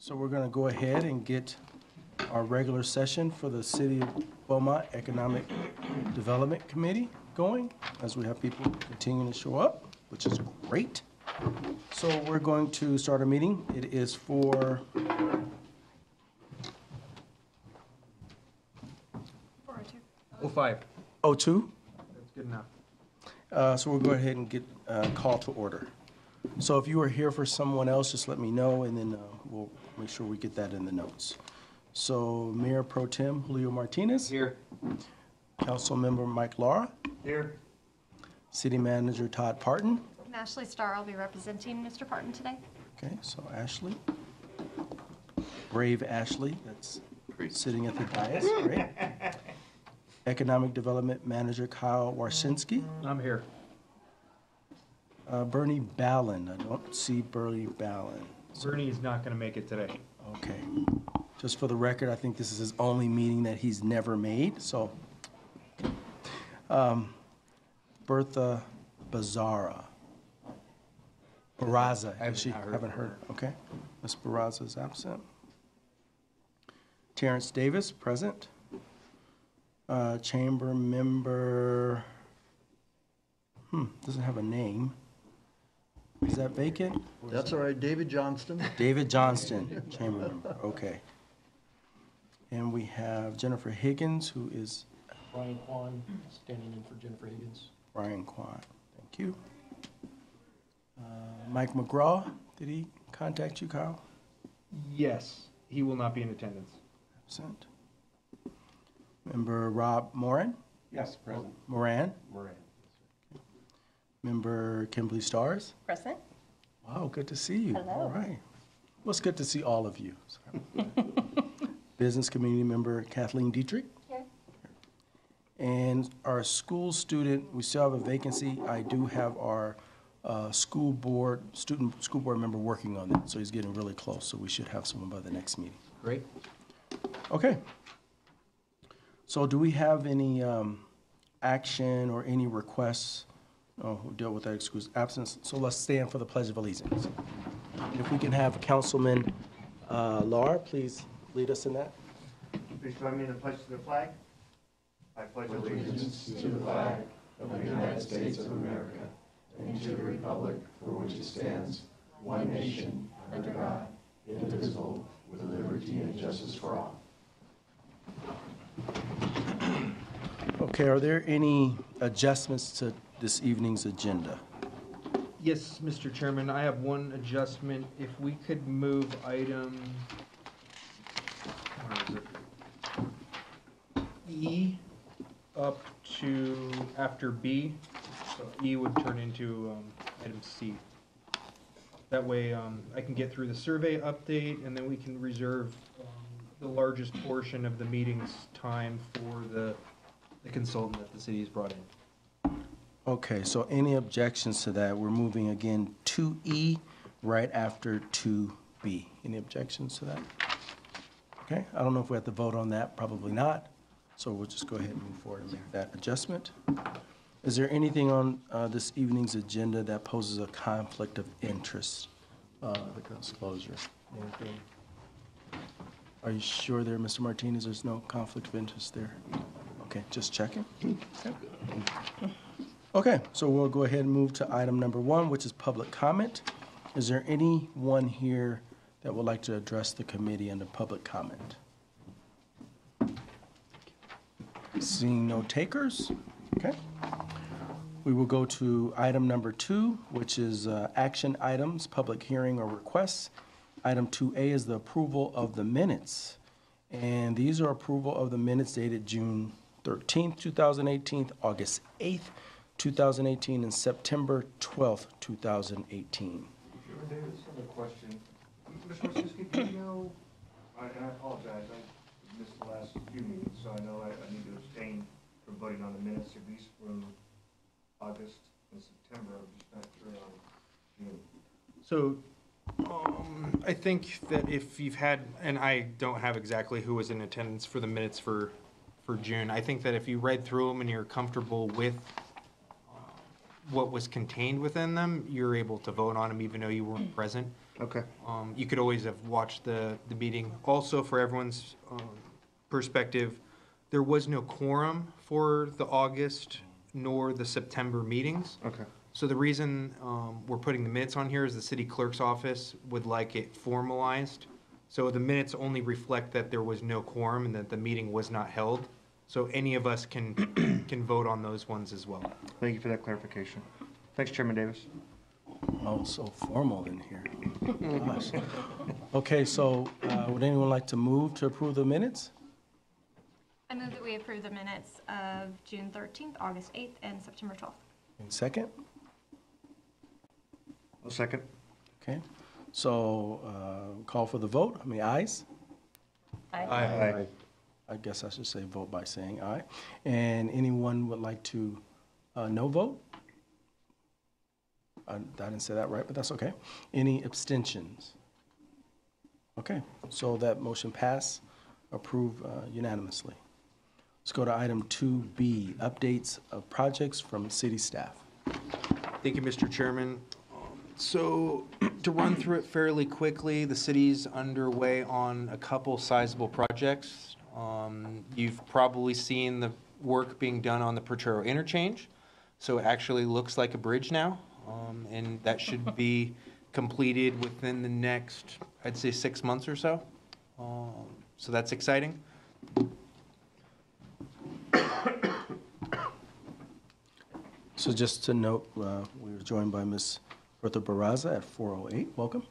So we're going to go ahead and get our regular session for the City of Beaumont Economic Development Committee going, as we have people continuing to show up, which is great. So we're going to start our meeting. It is for 05. 02. That's good enough. So we'll go ahead and get call to order. So if you are here for someone else, just let me know, and then we'll make sure we get that in the notes. So Mayor Pro Tem Julio Martinez. Here. Councilmember Mike Lara. Here. City Manager Todd Parton. And Ashley Starr, I'll be representing Mr. Parton today. Okay, so Ashley. Brave Ashley, that's sitting at the dais, great. Economic Development Manager Kyle Warszynski. I'm here. Bernie Ballin, I don't see Bernie Ballin. Bernie's not going to make it today. Okay. Just for the record, I think this is his only meeting that he's never made, so. Bertha Barraza. Haven't heard. Okay. Ms. Barraza is absent. Terrence Davis, present. Chamber member, doesn't have a name. Is that vacant? That's all right, David Johnston. David Johnston, chamber member, okay. And we have Jennifer Higgins, who is? Brian Kwan, standing in for Jennifer Higgins. Brian Kwan, thank you. Mike McGraw, did he contact you, Kyle? Yes, he will not be in attendance. Absent. Member Rob Moran? Yes, present. Moran? Moran. Member Kimberly Stars? Present. Wow, good to see you. Hello. All right. Well, it's good to see all of you. Business community member Kathleen Dietrich. Here. And our school student, we still have a vacancy. I do have our school board member working on that, so he's getting really close, so we should have someone by the next meeting. Great. Okay. So do we have any action or any requests? Oh, we'll deal with that excuse absence. So let's stand for the Pledge of Allegiance. And if we can have Councilman Lara, please lead us in that. Please join me in the pledge to the flag. I pledge allegiance to the flag of the United States of America and to the republic for which it stands, one nation, under God, indivisible, with liberty and justice for all. Okay, are there any adjustments to this evening's agenda? Yes, Mr. Chairman, I have one adjustment. If we could move item, where is it? E up to after B, so E would turn into item C. That way I can get through the survey update, and then we can reserve the largest portion of the meeting's time for the consultant that the city has brought in. Okay, so any objections to that? We're moving again to E right after 2B. Any objections to that? Okay, I don't know if we have to vote on that, probably not. So we'll just go ahead and move forward and make that adjustment. Is there anything on this evening's agenda that poses a conflict of interest? The disclosure. Anything? Are you sure there, Mr. Martinez, there's no conflict of interest there? Okay, just checking. Okay, so we'll go ahead and move to item number 1, which is public comment. Is there anyone here that would like to address the committee under public comment? Seeing no takers, okay. We will go to item number 2, which is action items, public hearing or requests. Item 2A is the approval of the minutes. And these are approval of the minutes dated June 13th, 2018, August 8th, 2018, and September 12th, 2018. David, just have a question. Mr. Warszynski, do you know, and I apologize, I missed the last few meetings, so I know I need to abstain from voting on the minutes, at least from August and September. I'm just not sure on June. So I think that if you've had, and I don't have exactly who was in attendance for the minutes for June, I think that if you read through them and you're comfortable with what was contained within them, you're able to vote on them even though you weren't present. Okay. You could always have watched the meeting. Also, for everyone's perspective, there was no quorum for the August nor the September meetings. Okay. So the reason we're putting the minutes on here is the city clerk's office would like it formalized. So the minutes only reflect that there was no quorum and that the meeting was not held. So any of us can vote on those ones as well. Thank you for that clarification. Thanks, Chairman Davis. Oh, so formal in here. Gosh. Okay, so would anyone like to move to approve the minutes? I move that we approve the minutes of June 13th, August 8th, and September 12th. And second? A second. Okay, so call for the vote. How many ayes? Aye. I guess I should say vote by saying aye. And anyone would like to no vote? I didn't say that right, but that's okay. Any abstentions? Okay, so that motion passed, approved unanimously. Let's go to item 2B, updates of projects from city staff. Thank you, Mr. Chairman. So to run through it fairly quickly, the city's underway on a couple sizable projects. You've probably seen the work being done on the Potrero interchange. So it actually looks like a bridge now. And that should be completed within the next, I'd say, 6 months or so. So that's exciting. So just to note, we were joined by Ms. Bertha Barraza at 408. Welcome.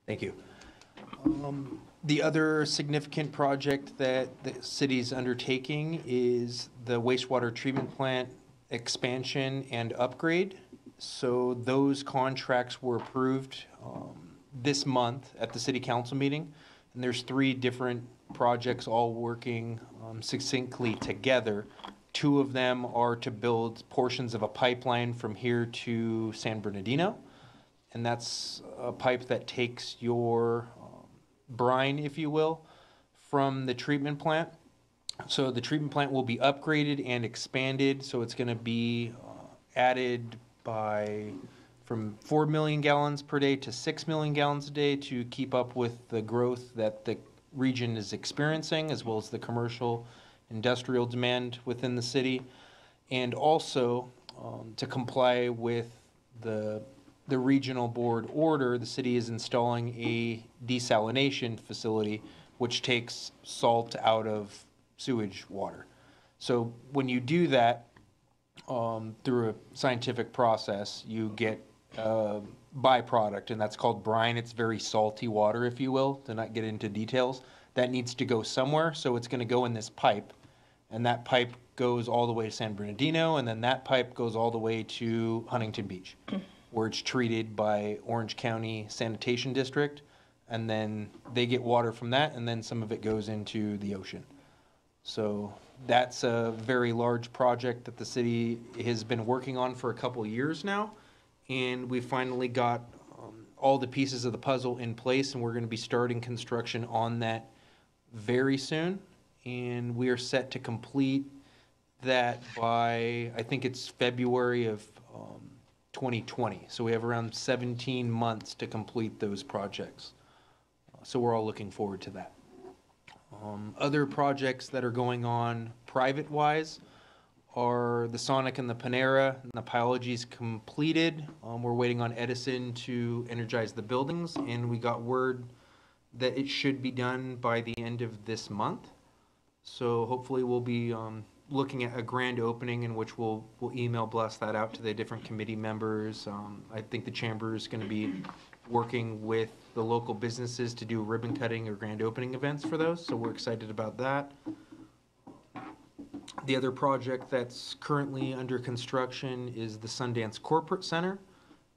Thank you. The other significant project that the city's undertaking is the wastewater treatment plant expansion and upgrade. So those contracts were approved this month at the city council meeting. And there's 3 different projects all working succinctly together. 2 of them are to build portions of a pipeline from here to San Bernardino. And that's a pipe that takes your brine, if you will, from the treatment plant. So the treatment plant will be upgraded and expanded. So it's going to be added from 4 million gallons per day to 6 million gallons a day to keep up with the growth that the region is experiencing, as well as the commercial industrial demand within the city, and also to comply with the regional board order. The city is installing a desalination facility which takes salt out of sewage water. So when you do that through a scientific process, you get a byproduct, and that's called brine. It's very salty water, if you will, to not get into details. That needs to go somewhere, so it's going to go in this pipe. And that pipe goes all the way to San Bernardino, and then that pipe goes all the way to Huntington Beach, where it's treated by Orange County Sanitation District, and then they get water from that, and then some of it goes into the ocean. So that's a very large project that the city has been working on for a couple of years now, and we finally got all the pieces of the puzzle in place, and we're going to be starting construction on that very soon. And we are set to complete that by, I think it's February of 2020. So we have around 17 months to complete those projects. So we're all looking forward to that. Other projects that are going on private-wise are the Sonic and the Panera, and the Pyology's completed. We're waiting on Edison to energize the buildings, and we got word that it should be done by the end of this month. So hopefully we'll be looking at a grand opening in which we'll email blast that out to the different committee members. I think the chamber is going to be working with the local businesses to do ribbon cutting or grand opening events for those. So we're excited about that. The other project that's currently under construction is the Sundance Corporate Center.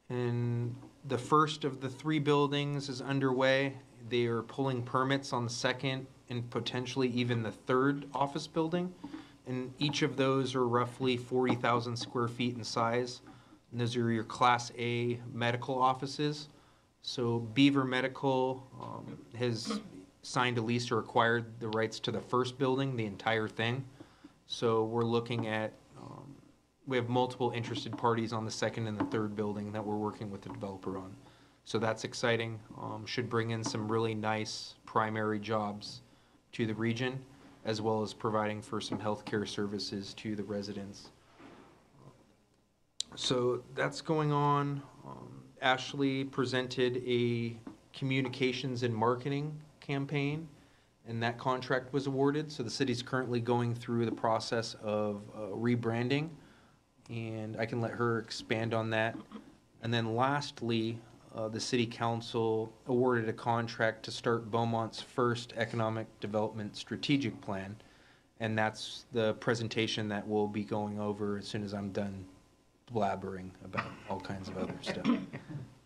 And the first of the 3 buildings is underway. They are pulling permits on the second and potentially even the 3rd office building. And each of those are roughly 40,000 square feet in size. And those are your Class A medical offices. So Beaver Medical has signed a lease or acquired the rights to the first building, the entire thing. So we're looking at we have multiple interested parties on the second and the third building that we're working with the developer on. So that's exciting. Should bring in some really nice primary jobs to the region, as well as providing for some healthcare services to the residents. So that's going on. Ashley presented a communications and marketing campaign, and that contract was awarded. So the city's currently going through the process of rebranding, and I can let her expand on that. And then lastly, the city council awarded a contract to start Beaumont's first economic development strategic plan, and that's the presentation that we'll be going over as soon as I'm done blabbering about all kinds of other stuff.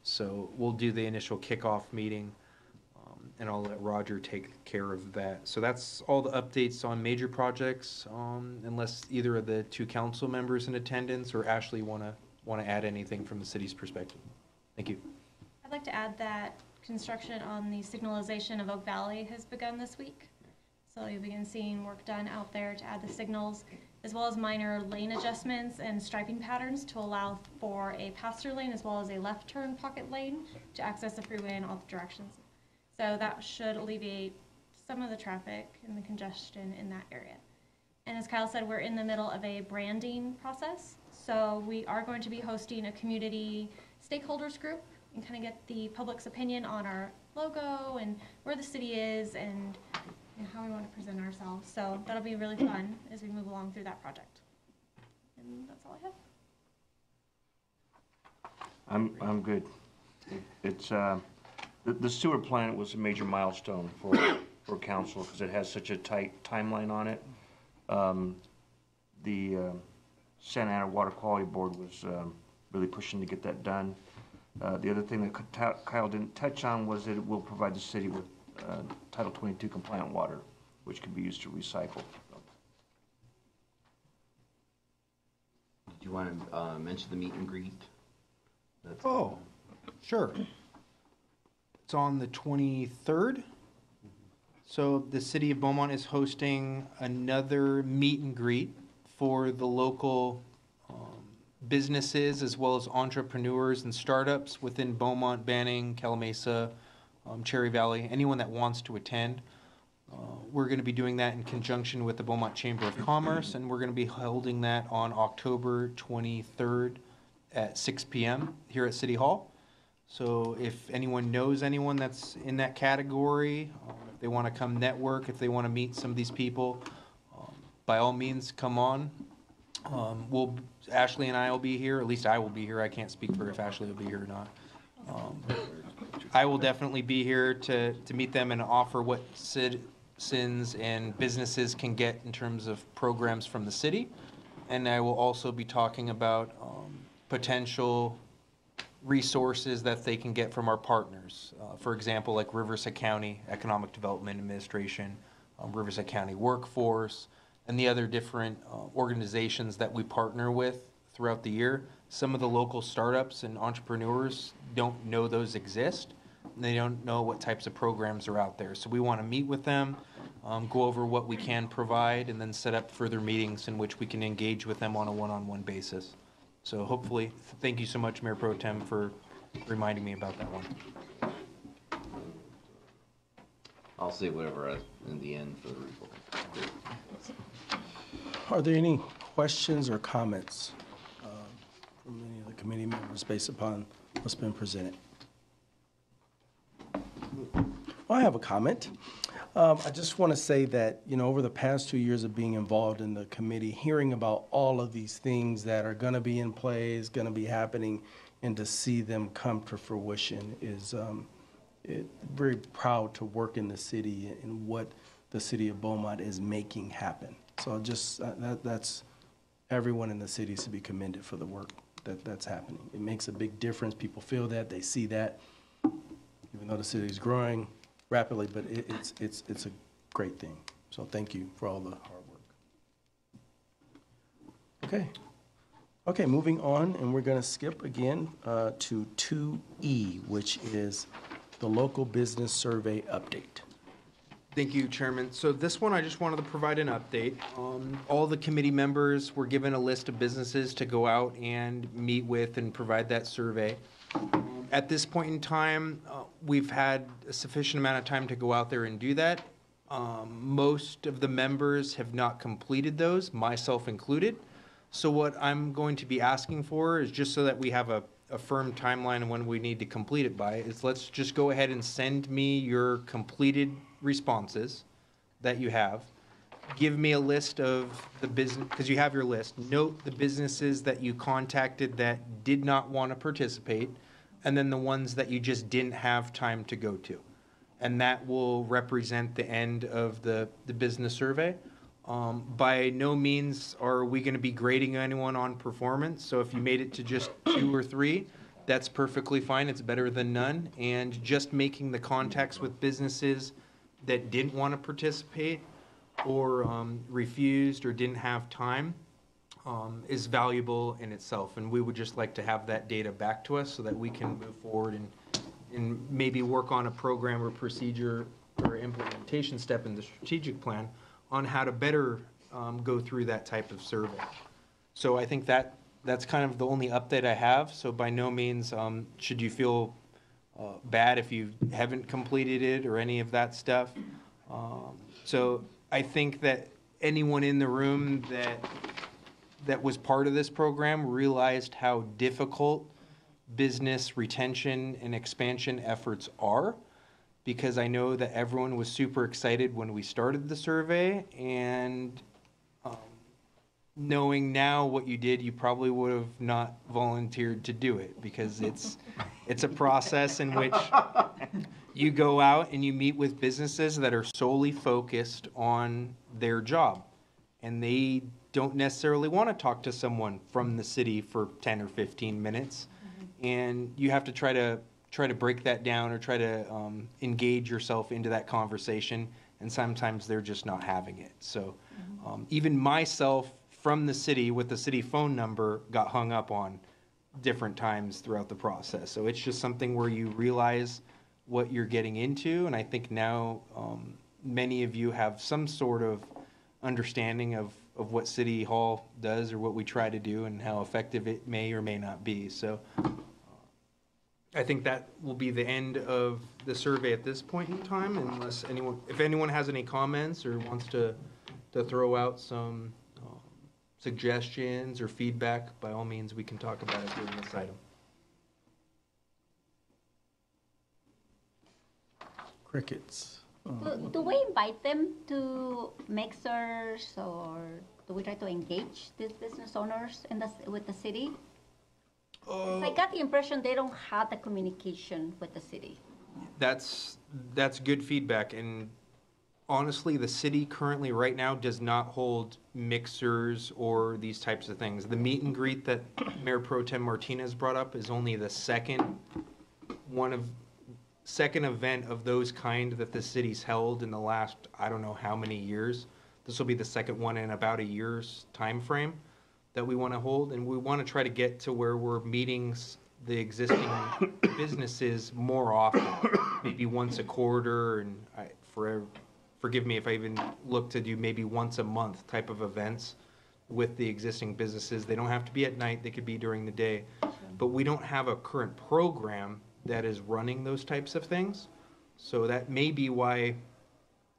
So we'll do the initial kickoff meeting, and I'll let Roger take care of that. So that's all the updates on major projects, unless either of the two council members in attendance or Ashley want to add anything from the city's perspective. Thank you. I'd like to add that construction on the signalization of Oak Valley has begun this week. So you'll begin seeing work done out there to add the signals, as well as minor lane adjustments and striping patterns to allow for a pass-through lane as well as a left turn pocket lane to access the freeway in all directions. So that should alleviate some of the traffic and the congestion in that area. And as Kyle said, we're in the middle of a branding process. So we are going to be hosting a community stakeholders group and kind of get the public's opinion on our logo and where the city is and how we want to present ourselves. So that'll be really fun as we move along through that project. And that's all I have. I'm good. It's, the sewer plant was a major milestone for council because it has such a tight timeline on it. The Santa Ana Water Quality Board was really pushing to get that done. The other thing that Kyle didn't touch on was that it will provide the city with Title 22 compliant water, which can be used to recycle. Did you want to mention the meet and greet? That's Oh, sure. It's on the 23rd. So the city of Beaumont is hosting another meet and greet for the local businesses as well as entrepreneurs and startups within Beaumont, Banning, Calamasa, Cherry Valley, anyone that wants to attend. We're going to be doing that in conjunction with the Beaumont Chamber of Commerce, and we're going to be holding that on October 23rd at 6 p.m. here at City Hall. So if anyone knows anyone that's in that category, if they want to come network, if they want to meet some of these people, by all means, come on. Ashley and I will be here, at least I will be here. I can't speak for if Ashley will be here or not. I will definitely be here to meet them and offer what citizens and businesses can get in terms of programs from the city. And I will also be talking about potential resources that they can get from our partners. For example, like Riverside County Economic Development Administration, Riverside County Workforce, and the other different organizations that we partner with throughout the year. Some of the local startups and entrepreneurs don't know those exist. And they don't know what types of programs are out there. So we want to meet with them, go over what we can provide, and then set up further meetings in which we can engage with them on a one-on-one basis. So hopefully, thank you so much, Mayor Pro Tem, for reminding me about that one. I'll say whatever in the end for the report. Are there any questions or comments from any of the committee members based upon what's been presented? Well, I have a comment. I just want to say that, over the past 2 years of being involved in the committee, hearing about all of these things that are going to be in place, going to be happening, and to see them come to fruition is very proud to work in the city and what the city of Beaumont is making happen. So just that's everyone in the city is to be commended for the work that's happening. It makes a big difference. People feel that, they see that, even though the city is growing rapidly, but it's a great thing. So thank you for all the hard work. Okay, moving on, and we're going to skip again to 2E, which is the local business survey update. Thank you, Chairman. So this one, I just wanted to provide an update. All the committee members were given a list of businesses to go out and meet with and provide that survey. At this point in time, we've had a sufficient amount of time to go out there and do that. Most of the members have not completed those, myself included. So what I'm going to be asking for is, just so that we have a firm timeline on when we need to complete it by, is let's just go ahead and send me your completed responses that you have. Give me a list of the business, because you have your list. Note the businesses that you contacted that did not want to participate, and then the ones that you just didn't have time to go to. And that will represent the end of the business survey. By no means are we going to be grading anyone on performance. So if you made it to just 2 or 3, that's perfectly fine. It's better than none. And just making the contacts with businesses that didn't want to participate or refused or didn't have time is valuable in itself. And we would just like to have that data back to us so that we can move forward and maybe work on a program or procedure or implementation step in the strategic plan on how to better go through that type of survey. So I think that's kind of the only update I have. So by no means should you feel bad if you haven't completed it or any of that stuff. So I think that anyone in the room that was part of this program realized how difficult business retention and expansion efforts are, because I know that everyone was super excited when we started the survey, and knowing now what you did, you probably would have not volunteered to do it, because it's a process in which you go out and you meet with businesses that are solely focused on their job, and they don't necessarily want to talk to someone from the city for 10 or 15 minutes. And you have to try to break that down, or try to engage yourself into that conversation, and sometimes they're just not having it. So even myself from the city with the city phone number got hung up on different times throughout the process. So it's just something where you realize what you're getting into, and I think now many of you have some sort of understanding of what City Hall does, or what we try to do, and how effective it may or may not be. So I think that will be the end of the survey at this point in time, unless if anyone has any comments or wants to throw out some suggestions or feedback, by all means, we can talk about it during this item. Crickets. Do we invite them to mixers, or do we try to engage these business owners with the city? 'Cause I got the impression they don't have the communication with the city. That's good feedback, and honestly, the city currently right now does not hold mixers or these types of things. The meet and greet that Mayor Pro Tem Martinez brought up is only the second event of those kind that the city's held in the last, I don't know how many years. This will be the second one in about a year's time frame that we want to hold, and we want to try to get to where we're meeting the existing businesses more often, maybe once a quarter, and forgive me if I even look to do maybe once a month type of events with the existing businesses. They don't have to be at night, they could be during the day, but we don't have a current program that is running those types of things. So that may be why,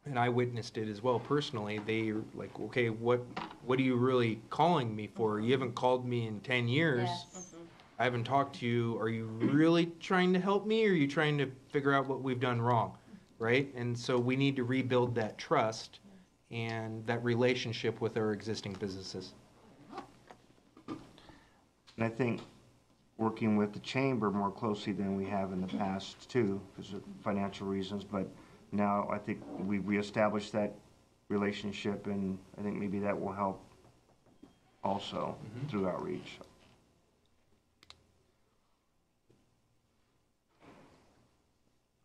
and I witnessed it as well personally, they're like, okay, what are you really calling me for? You haven't called me in 10 years. Yes. I haven't talked to you. Are you really trying to help me, or are you trying to figure out what we've done wrong? Right? And so we need to rebuild that trust and that relationship with our existing businesses. And I think working with the chamber more closely than we have in the past too, because of financial reasons, but now I think we've reestablished that relationship, and I think maybe that will help also through outreach.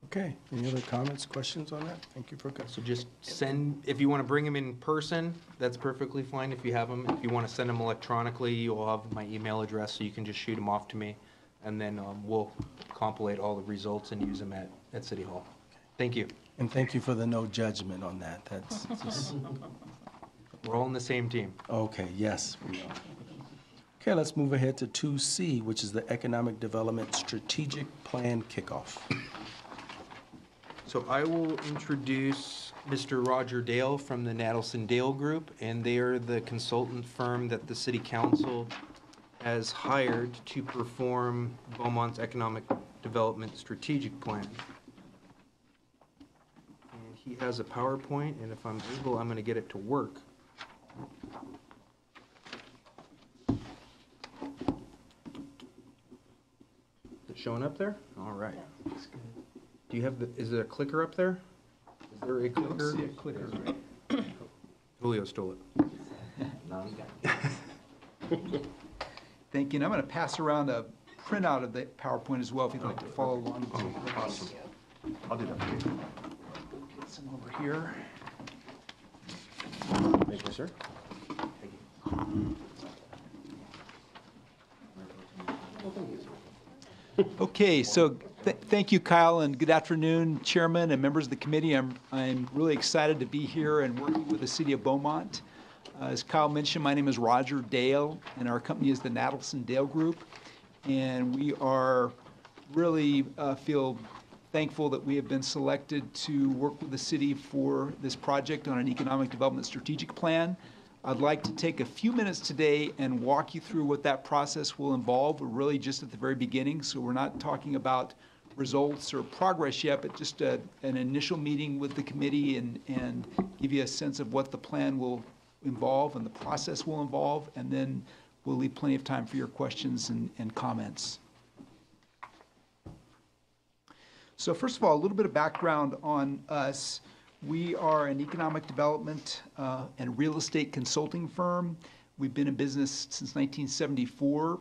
Okay, any other comments, questions on that? Thank you for, So just send, if you want to bring them in person, that's perfectly fine if you have them. If you want to send them electronically, you'll have my email address, so you can just shoot them off to me, and then we'll compilate all the results and use them at City Hall. Thank you. And thank you for the no judgment on that. That's just, We're all on the same team. okay, yes, we are. Okay, let's move ahead to 2C, which is the Economic Development Strategic Plan Kickoff. So I will introduce Mr. Roger Dale from the Nadelson Dale Group, and they are the consultant firm that the City Council has hired to perform Beaumont's Economic Development Strategic Plan. And he has a PowerPoint, and if I'm able, I'm going to get it to work. Is it showing up there? All right. Do you have the, is there a clicker up there? Is there a clicker? See a clicker. Julio stole it. Thank you. And I'm going to pass around a printout of the PowerPoint as well if you'd like to follow along. Awesome. I'll do that for you. Get some over here. Thank you, sir. Okay, so thank you, Kyle, and good afternoon, Chairman and members of the committee. I'm really excited to be here and working with the City of Beaumont. As Kyle mentioned, my name is Roger Dale, and our company is the Nadelson Dale Group. And we are really feel thankful that we have been selected to work with the city for this project on an economic development strategic plan. I'd like to take a few minutes today and walk you through what that process will involve. We're really just at the very beginning, so we're not talking about results or progress yet, but just an initial meeting with the committee and give you a sense of what the plan will involve and the process will involve, and then we'll leave plenty of time for your questions and comments. So first of all, a little bit of background on us. We are an economic development and real estate consulting firm. We've been in business since 1974.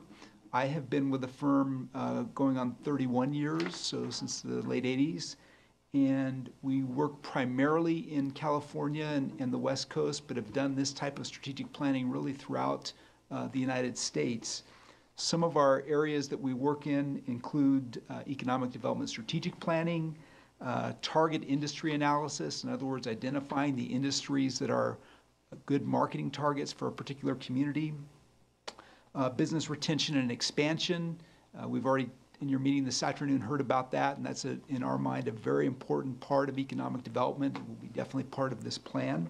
I have been with the firm going on 31 years, so since the late 80s. And we work primarily in California and the West Coast, but have done this type of strategic planning really throughout the United States. Some of our areas that we work in include economic development strategic planning, target industry analysis, in other words, identifying the industries that are good marketing targets for a particular community, business retention and expansion. We've already, in your meeting this afternoon, heard about that, and that's, in our mind, a very important part of economic development. It will be definitely part of this plan.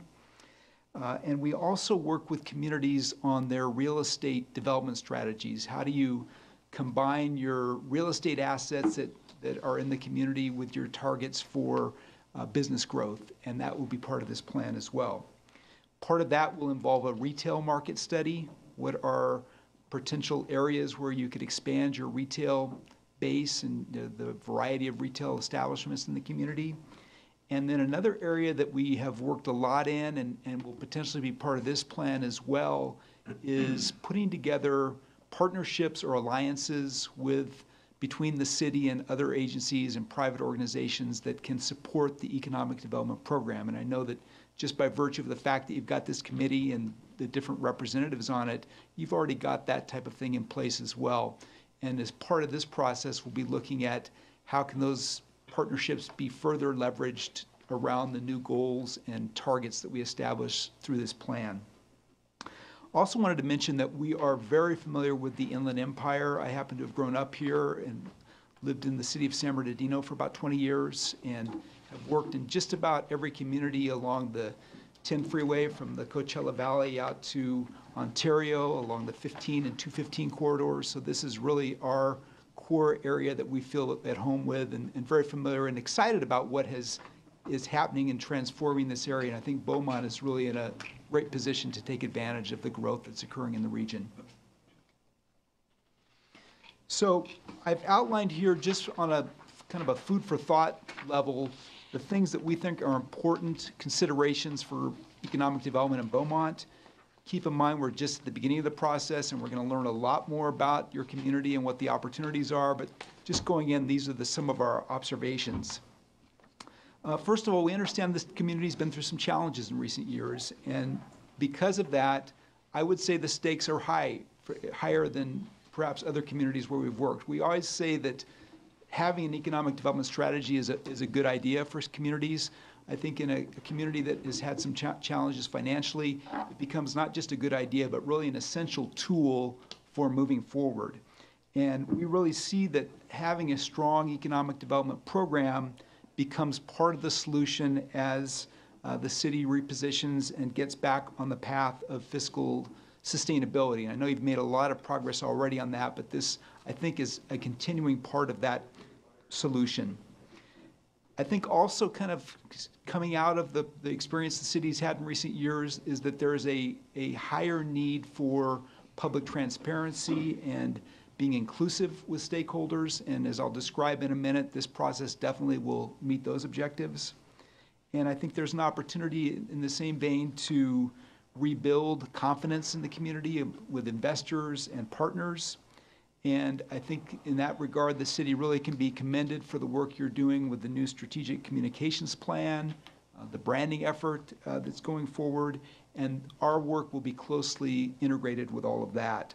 And we also work with communities on their real estate development strategies. How do you combine your real estate assets that are in the community with your targets for business growth? And that will be part of this plan as well. Part of that will involve a retail market study. What are potential areas where you could expand your retail base and the variety of retail establishments in the community? And then another area that we have worked a lot in and will potentially be part of this plan as well is putting together partnerships or alliances between the city and other agencies and private organizations that can support the economic development program. And I know that just by virtue of the fact that you've got this committee and the different representatives on it, you've already got that type of thing in place as well. And as part of this process, we'll be looking at how can those partnerships be further leveraged around the new goals and targets that we establish through this plan. Also wanted to mention that we are very familiar with the Inland Empire. I happen to have grown up here and lived in the city of San Bernardino for about 20 years and have worked in just about every community along the 10 freeway from the Coachella Valley out to Ontario along the 15 and 215 corridors. So this is really our core area that we feel at home with and very familiar and excited about what is happening and transforming this area. And I think Beaumont is really in a great position to take advantage of the growth that's occurring in the region. So I've outlined here just on a kind of a food for thought level the things that we think are important considerations for economic development in Beaumont. Keep in mind we're just at the beginning of the process and we're going to learn a lot more about your community and what the opportunities are, but just going in, these are some of our observations. First of all, we understand this community's been through some challenges in recent years, and because of that, I would say the stakes are higher than perhaps other communities where we've worked. We always say that having an economic development strategy is a good idea for communities. I think in a community that has had some challenges financially, it becomes not just a good idea, but really an essential tool for moving forward. And we really see that having a strong economic development program becomes part of the solution as the city repositions and gets back on the path of fiscal sustainability. And I know you've made a lot of progress already on that, but this, I think, is a continuing part of that solution. I think also kind of coming out of the experience the city's had in recent years is that there is a higher need for public transparency and being inclusive with stakeholders. And as I'll describe in a minute, this process definitely will meet those objectives. And I think there's an opportunity in the same vein to rebuild confidence in the community with investors and partners. And I think in that regard, the city really can be commended for the work you're doing with the new strategic communications plan, the branding effort that's going forward, and our work will be closely integrated with all of that.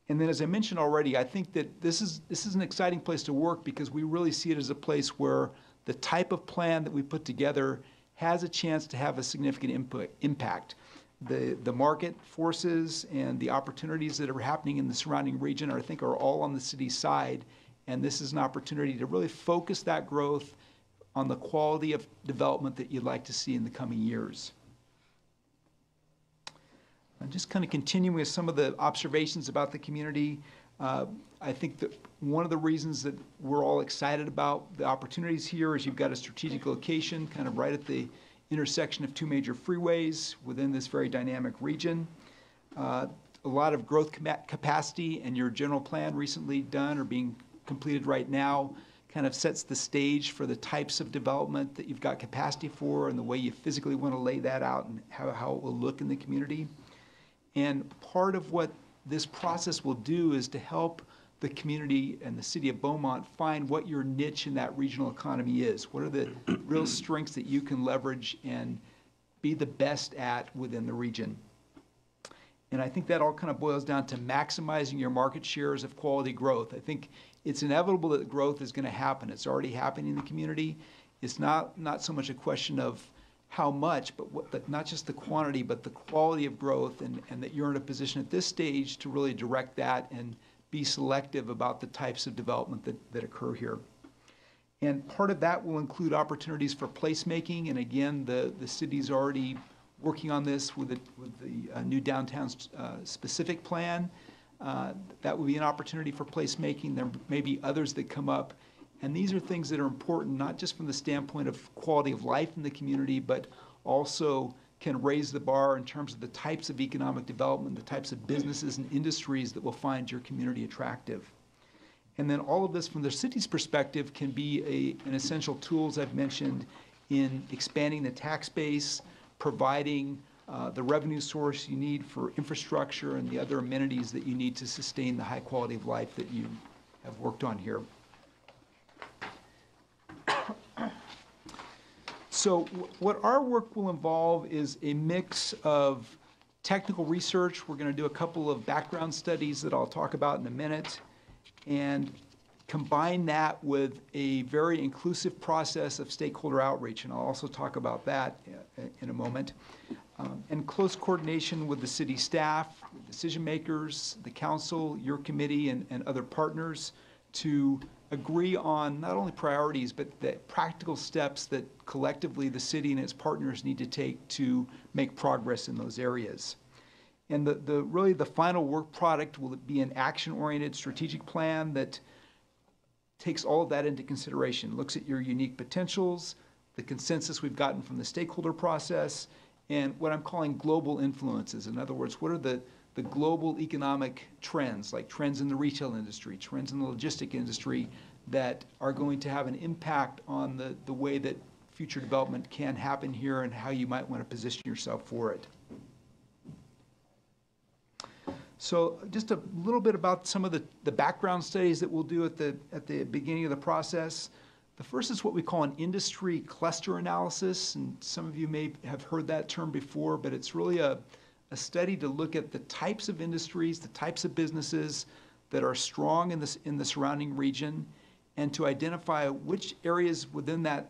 And then, as I mentioned already, I think that this is an exciting place to work because we really see it as a place where the type of plan that we put together has a chance to have a significant impact. The market forces and the opportunities that are happening in the surrounding region I think are all on the city's side, and this is an opportunity to really focus that growth on the quality of development that you'd like to see in the coming years. I'm just kind of continuing with some of the observations about the community. I think that one of the reasons that we're all excited about the opportunities here is you've got a strategic location kind of right at the intersection of two major freeways within this very dynamic region. A lot of growth capacity, and your general plan recently done or being completed right now kind of sets the stage for the types of development that you've got capacity for and the way you physically want to lay that out and how it will look in the community. And part of what this process will do is to help the community and the city of Beaumont find what your niche in that regional economy is. What are the real strengths that you can leverage and be the best at within the region? And I think that all kind of boils down to maximizing your market shares of quality growth. I think it's inevitable that growth is going to happen. It's already happening in the community. It's not so much a question of how much, but not just the quantity, but the quality of growth, and that you're in a position at this stage to really direct that and be selective about the types of development that occur here. And part of that will include opportunities for placemaking, and again, the city's already working on this with the new downtown specific plan. That will be an opportunity for placemaking. There may be others that come up. And these are things that are important, not just from the standpoint of quality of life in the community, but also can raise the bar in terms of the types of economic development, the types of businesses and industries that will find your community attractive. And then all of this from the city's perspective can be an essential tool, as I've mentioned, in expanding the tax base, providing the revenue source you need for infrastructure and the other amenities that you need to sustain the high quality of life that you have worked on here. So what our work will involve is a mix of technical research. We're going to do a couple of background studies that I'll talk about in a minute, and combine that with a very inclusive process of stakeholder outreach, and I'll also talk about that in a moment, and close coordination with the city staff, decision makers, the council, your committee, and other partners to agree on not only priorities, but the practical steps that collectively the city and its partners need to take to make progress in those areas. And really the final work product will be an action-oriented strategic plan that takes all of that into consideration, looks at your unique potentials, the consensus we've gotten from the stakeholder process, and what I'm calling global influences. In other words, what are the global economic trends, like trends in the retail industry, trends in the logistic industry, that are going to have an impact on the way that future development can happen here and how you might want to position yourself for it. So just a little bit about some of the background studies that we'll do at the beginning of the process. The first is what we call an industry cluster analysis, and some of you may have heard that term before, but it's really a study to look at the types of industries, the types of businesses that are strong in the surrounding region, and to identify which areas within that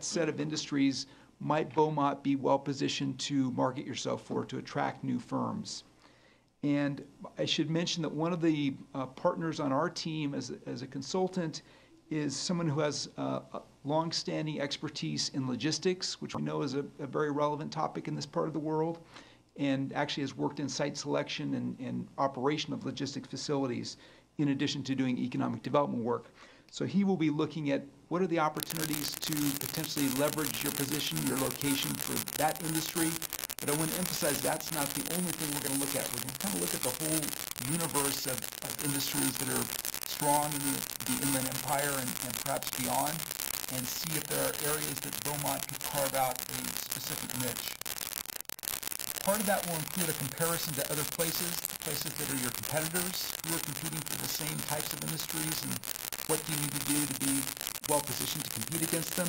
set of industries might Beaumont be well positioned to market yourself for, to attract new firms. And I should mention that one of the partners on our team as a consultant is someone who has long-standing expertise in logistics, which we know is a very relevant topic in this part of the world, and actually has worked in site selection and operation of logistic facilities, in addition to doing economic development work. So he will be looking at what are the opportunities to potentially leverage your position, your location for that industry. But I want to emphasize that's not the only thing we're going to look at. We're going to kind of look at the whole universe of industries that are strong in the Inland Empire and perhaps beyond, and see if there are areas that Beaumont could carve out a specific niche. Part of that will include a comparison to other places that are your competitors who are competing for the same types of industries, and what do you need to do to be well positioned to compete against them.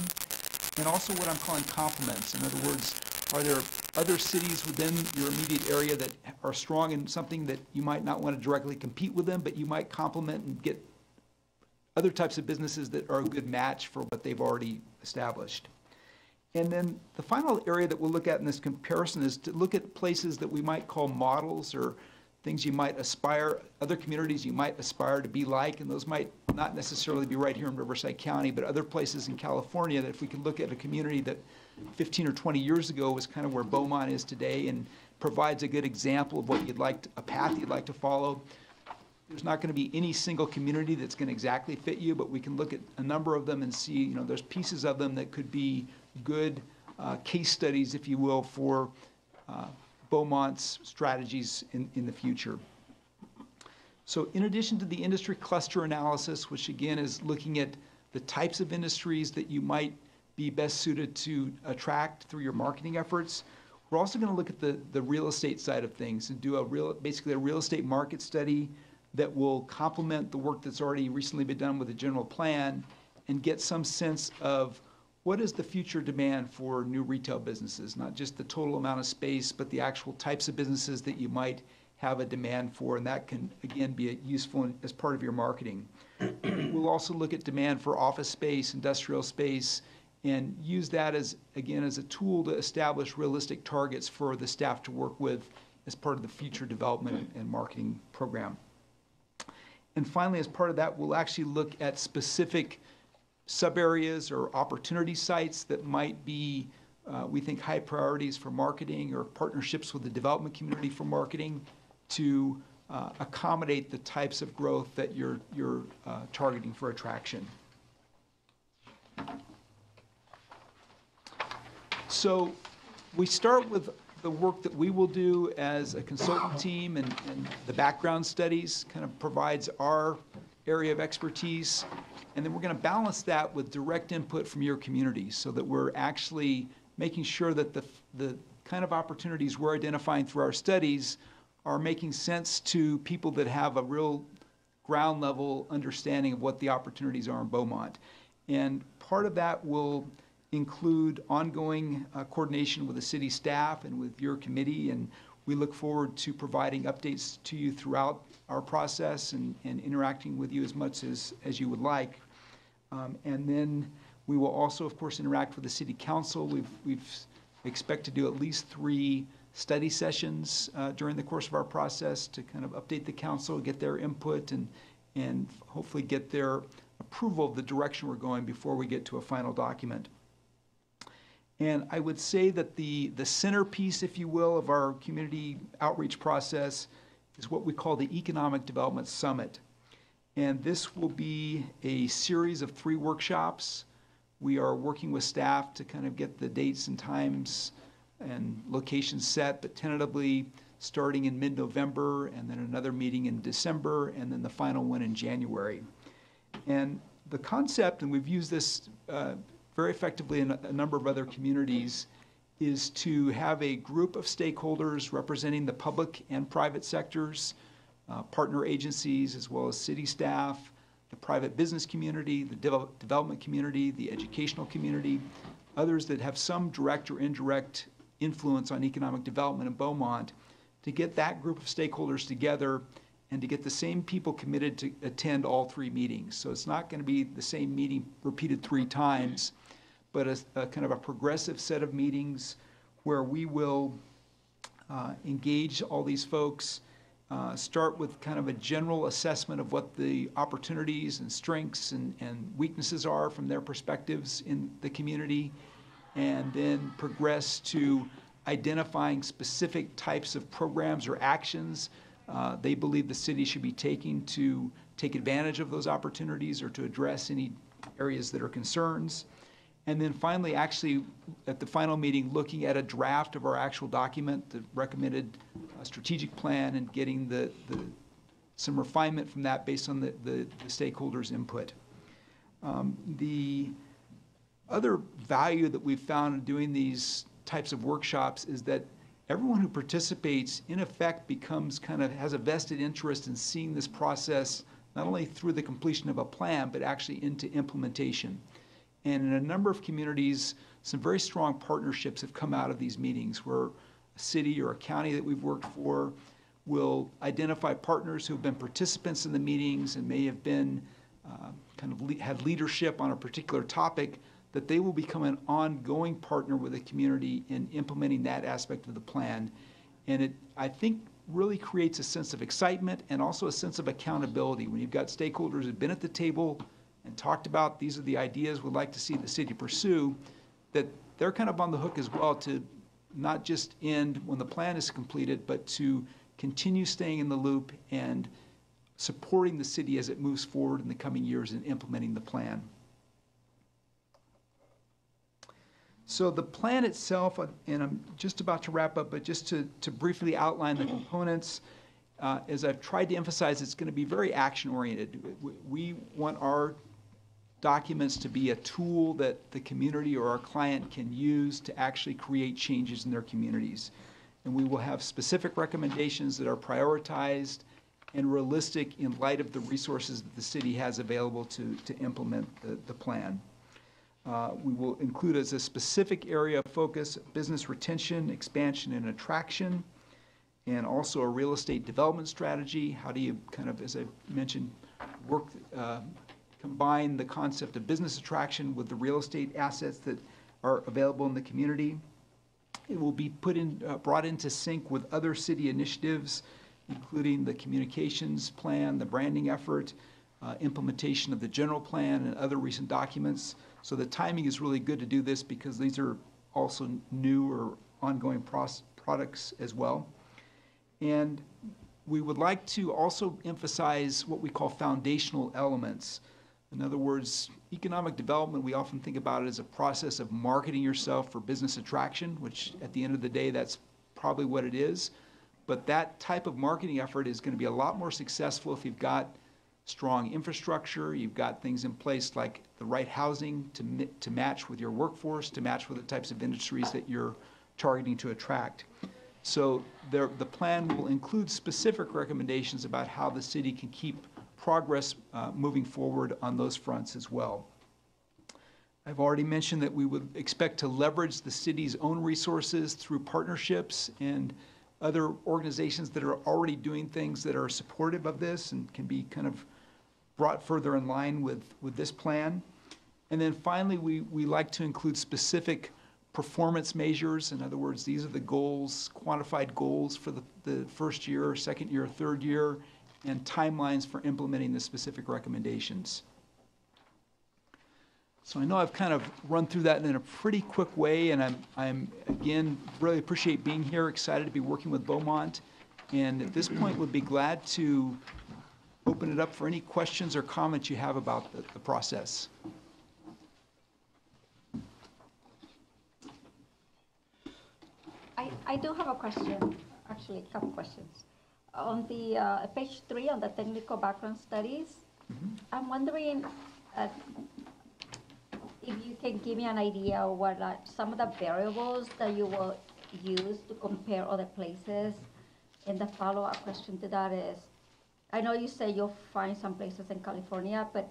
And also what I'm calling complements. In other words, are there other cities within your immediate area that are strong in something that you might not want to directly compete with them, but you might complement and get other types of businesses that are a good match for what they've already established. And then the final area that we'll look at in this comparison is to look at places that we might call models, or things you might aspire, other communities you might aspire to be like, and those might not necessarily be right here in Riverside County, but other places in California that if we could look at a community that 15 or 20 years ago was kind of where Beaumont is today and provides a good example of what you'd like to, a path you'd like to follow. There's not going to be any single community that's going to exactly fit you, but we can look at a number of them and see, there's pieces of them that could be good case studies, if you will, for Beaumont's strategies in the future. So in addition to the industry cluster analysis, which again is looking at the types of industries that you might be best suited to attract through your marketing efforts, we're also going to look at the real estate side of things and do basically a real estate market study that will complement the work that's already recently been done with the general plan and get some sense of what is the future demand for new retail businesses, not just the total amount of space, but the actual types of businesses that you might have a demand for, and that can, again, be useful as part of your marketing. We'll also look at demand for office space, industrial space, and use that as a tool to establish realistic targets for the staff to work with as part of the future development and marketing program. And finally, as part of that, we'll actually look at specific sub-areas or opportunity sites that might be, we think, high priorities for marketing, or partnerships with the development community for marketing to accommodate the types of growth that you're targeting for attraction. So we start with the work that we will do as a consultant team, and the background studies kind of provides our area of expertise. And then we're going to balance that with direct input from your community so that we're actually making sure that the kind of opportunities we're identifying through our studies are making sense to people that have a real ground level understanding of what the opportunities are in Beaumont. And part of that will include ongoing coordination with the city staff and with your committee, and we look forward to providing updates to you throughout our process and interacting with you as much as you would like. And then we will also, of course, interact with the city council. We expect to do at least 3 study sessions during the course of our process to kind of update the council, get their input, and hopefully get their approval of the direction we're going before we get to a final document. And I would say that the centerpiece, if you will, of our community outreach process is what we call the Economic Development Summit. And this will be a series of 3 workshops. We are working with staff to kind of get the dates and times and locations set, but tentatively starting in mid-November, and then another meeting in December, and then the final one in January. And the concept, and we've used this very effectively in a number of other communities, is to have a group of stakeholders representing the public and private sectors, partner agencies, as well as city staff, the private business community, the development community, the educational community, others that have some direct or indirect influence on economic development in Beaumont, to get that group of stakeholders together and to get the same people committed to attend all 3 meetings. So it's not going to be the same meeting repeated 3 times, but a kind of a progressive set of meetings where we will engage all these folks, start with kind of a general assessment of what the opportunities and strengths and weaknesses are from their perspectives in the community, and then progress to identifying specific types of programs or actions they believe the city should be taking to take advantage of those opportunities or to address any areas that are concerns. And then finally, actually, at the final meeting, looking at a draft of our actual document, the recommended strategic plan, and getting some refinement from that based on the stakeholders' input. The other value that we've found in doing these types of workshops is that everyone who participates, in effect, has a vested interest in seeing this process not only through the completion of a plan, but actually into implementation. And in a number of communities, some very strong partnerships have come out of these meetings where a city or a county that we've worked for will identify partners who have been participants in the meetings and may have been had leadership on a particular topic, that they will become an ongoing partner with the community in implementing that aspect of the plan. And it, I think, really creates a sense of excitement and also a sense of accountability when you've got stakeholders who've been at the table and talked about these are the ideas we'd like to see the city pursue, that they're kind of on the hook as well to not just end when the plan is completed, but to continue staying in the loop and supporting the city as it moves forward in the coming years in implementing the plan. So the plan itself, and I'm just about to wrap up, but just to briefly outline the components, as I've tried to emphasize, it's going to be very action-oriented. We want our documents to be a tool that the community or our client can use to actually create changes in their communities. And we will have specific recommendations that are prioritized and realistic in light of the resources that the city has available to implement the plan. We will include as a specific area of focus business retention, expansion, and attraction, and also a real estate development strategy. How do you kind of, as I mentioned, combine the concept of business attraction with the real estate assets that are available in the community? It will be brought into sync with other city initiatives, including the communications plan, the branding effort, implementation of the general plan, and other recent documents. So the timing is really good to do this because these are also new or ongoing products as well. And we would like to also emphasize what we call foundational elements. In other words, economic development, we often think about it as a process of marketing yourself for business attraction, which at the end of the day, that's probably what it is. But that type of marketing effort is going to be a lot more successful if you've got strong infrastructure, you've got things in place like the right housing to match with your workforce, to match with the types of industries that you're targeting to attract. So the plan will include specific recommendations about how the city can keep progress moving forward on those fronts as well. I've already mentioned that we would expect to leverage the city's own resources through partnerships and other organizations that are already doing things that are supportive of this and can be kind of brought further in line with this plan. And then finally, we like to include specific performance measures. In other words, these are the goals, quantified goals for the first year, second year, third year, and timelines for implementing the specific recommendations. So I know I've kind of run through that in a pretty quick way, and I'm again, really appreciate being here, excited to be working with Beaumont, and at this point would be glad to open it up for any questions or comments you have about the process. I do have a question, actually a couple questions. On the page 3 on the technical background studies, I'm wondering if you can give me an idea of what some of the variables that you will use to compare other places. And the follow-up question to that is, I know you say you'll find some places in California, but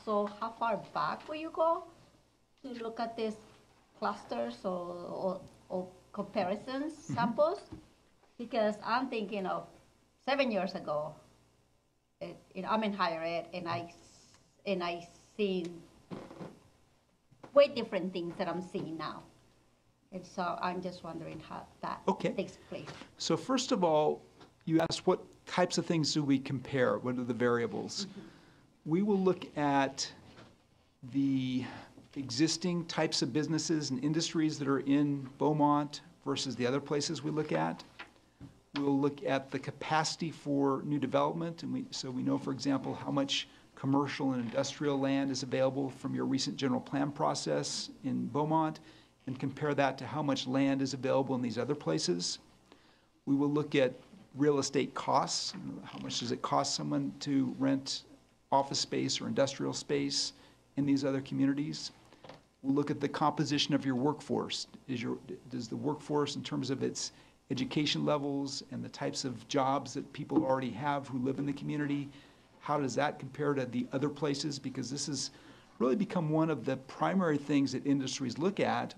so how far back will you go to look at these clusters or comparisons, samples? Because I'm thinking of 7 years ago, I'm in higher ed, and I seen way different things that I'm seeing now. And so I'm just wondering how that Okay. takes place. So first of all, you asked what types of things do we compare? What are the variables? We will look at the existing types of businesses and industries that are in Beaumont versus the other places we look at. We'll look at the capacity for new development, and so we know, for example, how much commercial and industrial land is available from your recent general plan process in Beaumont, and compare that to how much land is available in these other places. We will look at real estate costs. How much does it cost someone to rent office space or industrial space in these other communities? We'll look at the composition of your workforce. Does the workforce, in terms of its education levels and the types of jobs that people already have who live in the community, how does that compare to the other places? Because this has really become one of the primary things that industries look at,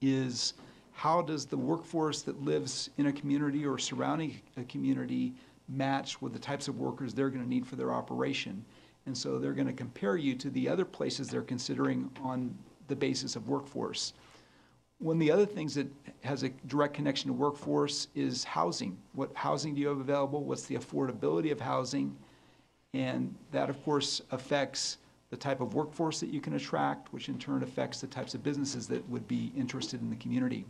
is how does the workforce that lives in a community or surrounding a community match with the types of workers they're going to need for their operation. And so they're going to compare you to the other places they're considering on the basis of workforce. One of the other things that has a direct connection to workforce is housing. What housing do you have available? What's the affordability of housing? And that, of course, affects the type of workforce that you can attract, which in turn affects the types of businesses that would be interested in the community.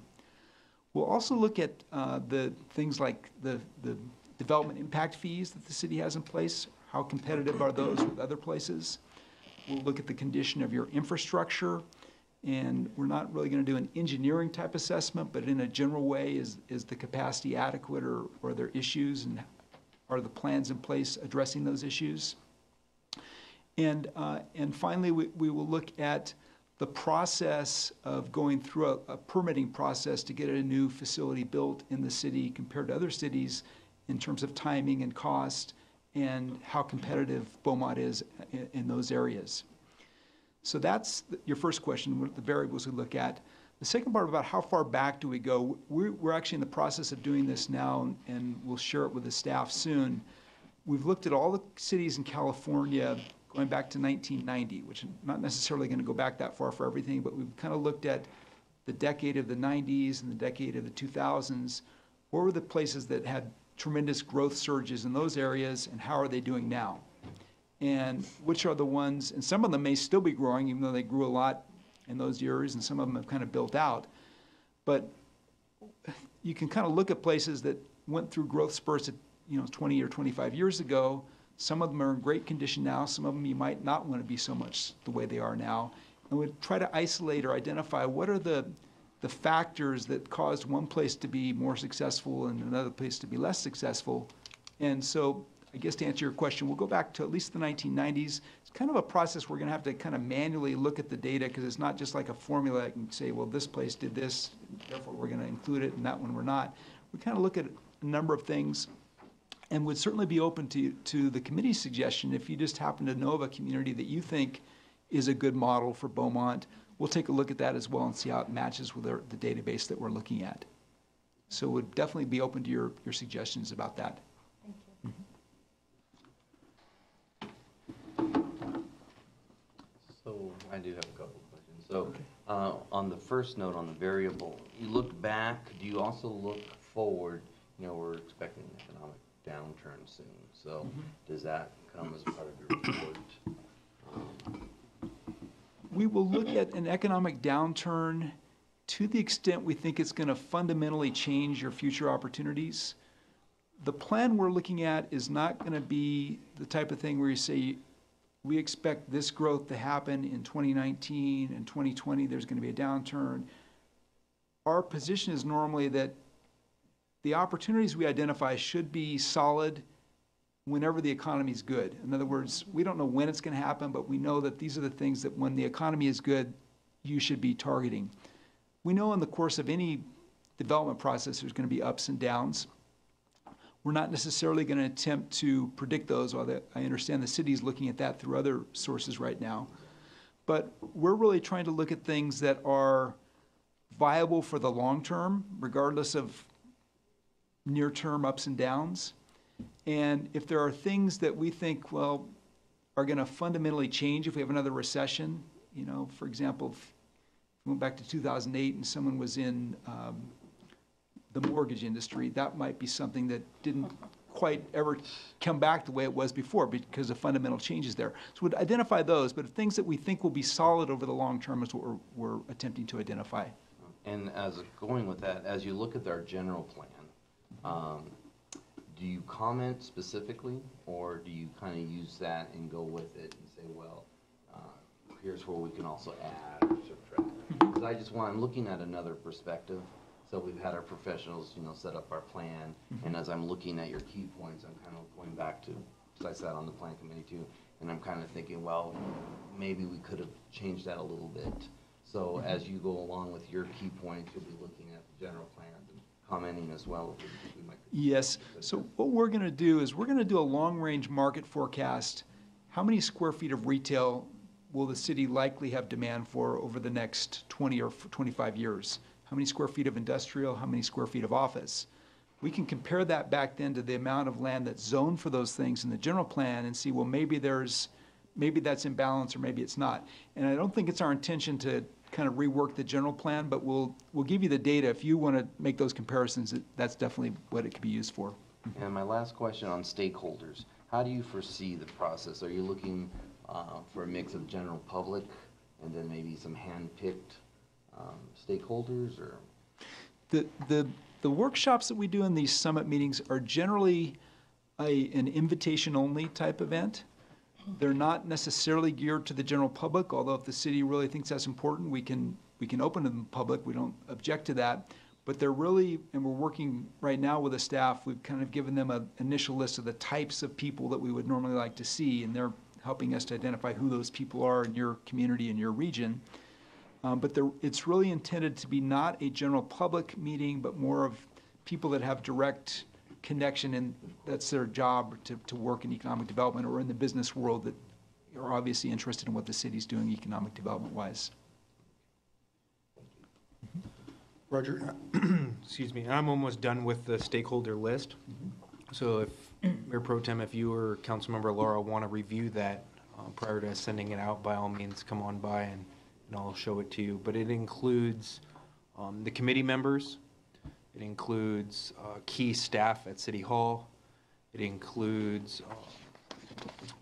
We'll also look at the things like the development impact fees that the city has in place. How competitive are those with other places? We'll look at the condition of your infrastructure, and we're not really going to do an engineering type assessment, but in a general way, is the capacity adequate, or are there issues, and are the plans in place addressing those issues? And finally, we will look at the process of going through a permitting process to get a new facility built in the city compared to other cities in terms of timing and cost, and how competitive Beaumont is in those areas. So that's your first question, what the variables we look at. The second part about how far back do we go, we're actually in the process of doing this now, and we'll share it with the staff soon. We've looked at all the cities in California going back to 1990, which is not necessarily going to go back that far for everything, but we've kind of looked at the decade of the 90s and the decade of the 2000s. What were the places that had tremendous growth surges in those areas, and how are they doing now? And which are the ones, and some of them may still be growing, even though they grew a lot in those years, and some of them have kind of built out. But you can kind of look at places that went through growth spurts at, 20 or 25 years ago. Some of them are in great condition now. Some of them you might not want to be so much the way they are now. And we try to isolate or identify what are the factors that caused one place to be more successful and another place to be less successful. And so I guess to answer your question, we'll go back to at least the 1990s. It's kind of a process we're going to have to kind of manually look at the data, because it's not just like a formula that can say, well, this place did this, therefore we're going to include it, and that one we're not. We kind of look at a number of things, and would certainly be open to the committee's suggestion. If you just happen to know of a community that you think is a good model for Beaumont, we'll take a look at that as well and see how it matches with the database that we're looking at. So we'd definitely be open to your suggestions about that. Thank you. So I do have a couple of questions. So on the first note, on the variable, you look back, do you also look forward? We're expecting an economic downturn soon. So does that come as part of your report? We will look at an economic downturn to the extent we think it's going to fundamentally change your future opportunities. The plan we're looking at is not going to be the type of thing where you say, we expect this growth to happen in 2019 and 2020, there's going to be a downturn. Our position is normally that the opportunities we identify should be solid whenever the economy is good. In other words, we don't know when it's going to happen, but we know that these are the things that when the economy is good, you should be targeting. We know in the course of any development process there's going to be ups and downs. We're not necessarily going to attempt to predict those, although I understand the city is looking at that through other sources right now. But we're really trying to look at things that are viable for the long term, regardless of near-term ups and downs. And if there are things that we think, well, are going to fundamentally change if we have another recession, you know, for example, if we went back to 2008 and someone was in the mortgage industry, that might be something that didn't quite ever come back the way it was before because of fundamental changes there. So we'd identify those, but things that we think will be solid over the long term is what we're attempting to identify. And going with that, as you look at our general plan, do you comment specifically, or do you kind of use that and go with it and say, well, here's where we can also add or subtract? Because I'm looking at another perspective. So we've had our professionals, you know, set up our plan, and as I'm looking at your key points, I'm kind of going back to, because I sat on the plan committee too, and I'm kind of thinking, well, maybe we could have changed that a little bit. So as you go along with your key points, you'll be looking at the general plan and commenting as well. We might. Yes. So what we're going to do is we're going to do a long-range market forecast. How many square feet of retail will the city likely have demand for over the next 20 or 25 years? How many square feet of industrial? How many square feet of office? We can compare that back then to the amount of land that's zoned for those things in the general plan and see, well, maybe that's in balance or maybe it's not. And I don't think it's our intention to kind of rework the general plan, but we'll give you the data. If you want to make those comparisons, that's definitely what it could be used for. And my last question on stakeholders. How do you foresee the process? Are you looking for a mix of general public and then maybe some hand-picked stakeholders, or? The workshops that we do in these summit meetings are generally an invitation-only type event. They're not necessarily geared to the general public, although if the city really thinks that's important, we can open to the public. We don't object to that. But they're really, and we're working right now with the staff, we've kind of given them an initial list of the types of people that we would normally like to see, and they're helping us to identify who those people are in your community and your region. But it's really intended to be not a general public meeting, but more of people that have direct connection, and that's their job to work in economic development or in the business world that are obviously interested in what the city's doing economic development-wise. Roger, excuse me, I'm almost done with the stakeholder list. So if, Mayor Pro Tem, if you or Councilmember Laura want to review that prior to sending it out, by all means, come on by and I'll show it to you. But it includes the committee members. It includes key staff at City Hall. It includes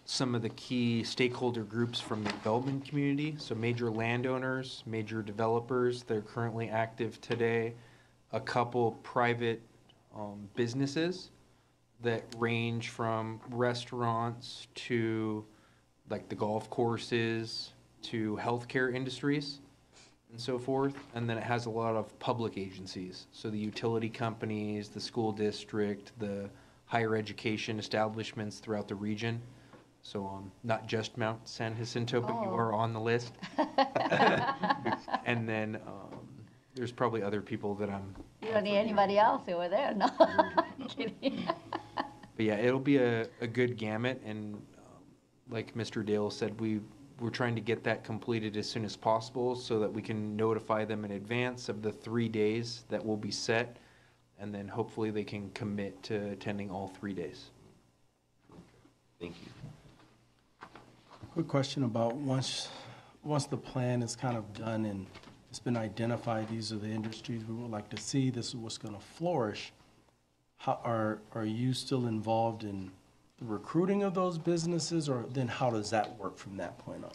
some of the key stakeholder groups from the development community. So major landowners, major developers that are currently active today, a couple private businesses that range from restaurants to like the golf courses to healthcare industries and so forth. And then it has a lot of public agencies. So the utility companies, the school district, the higher education establishments throughout the region. So not just Mount San Jacinto, but you are on the list. And then there's probably other people that I'm... You don't need anybody else over there, no? Kidding. But yeah, it'll be a good gamut. And like Mr. Dale said, we're trying to get that completed as soon as possible so that we can notify them in advance of the 3 days that will be set. And then hopefully they can commit to attending all 3 days. Thank you. Quick question about once the plan is kind of done and it's been identified, these are the industries we would like to see, this is what's going to flourish. How are you still involved in the recruiting of those businesses, or then how does that work from that point on?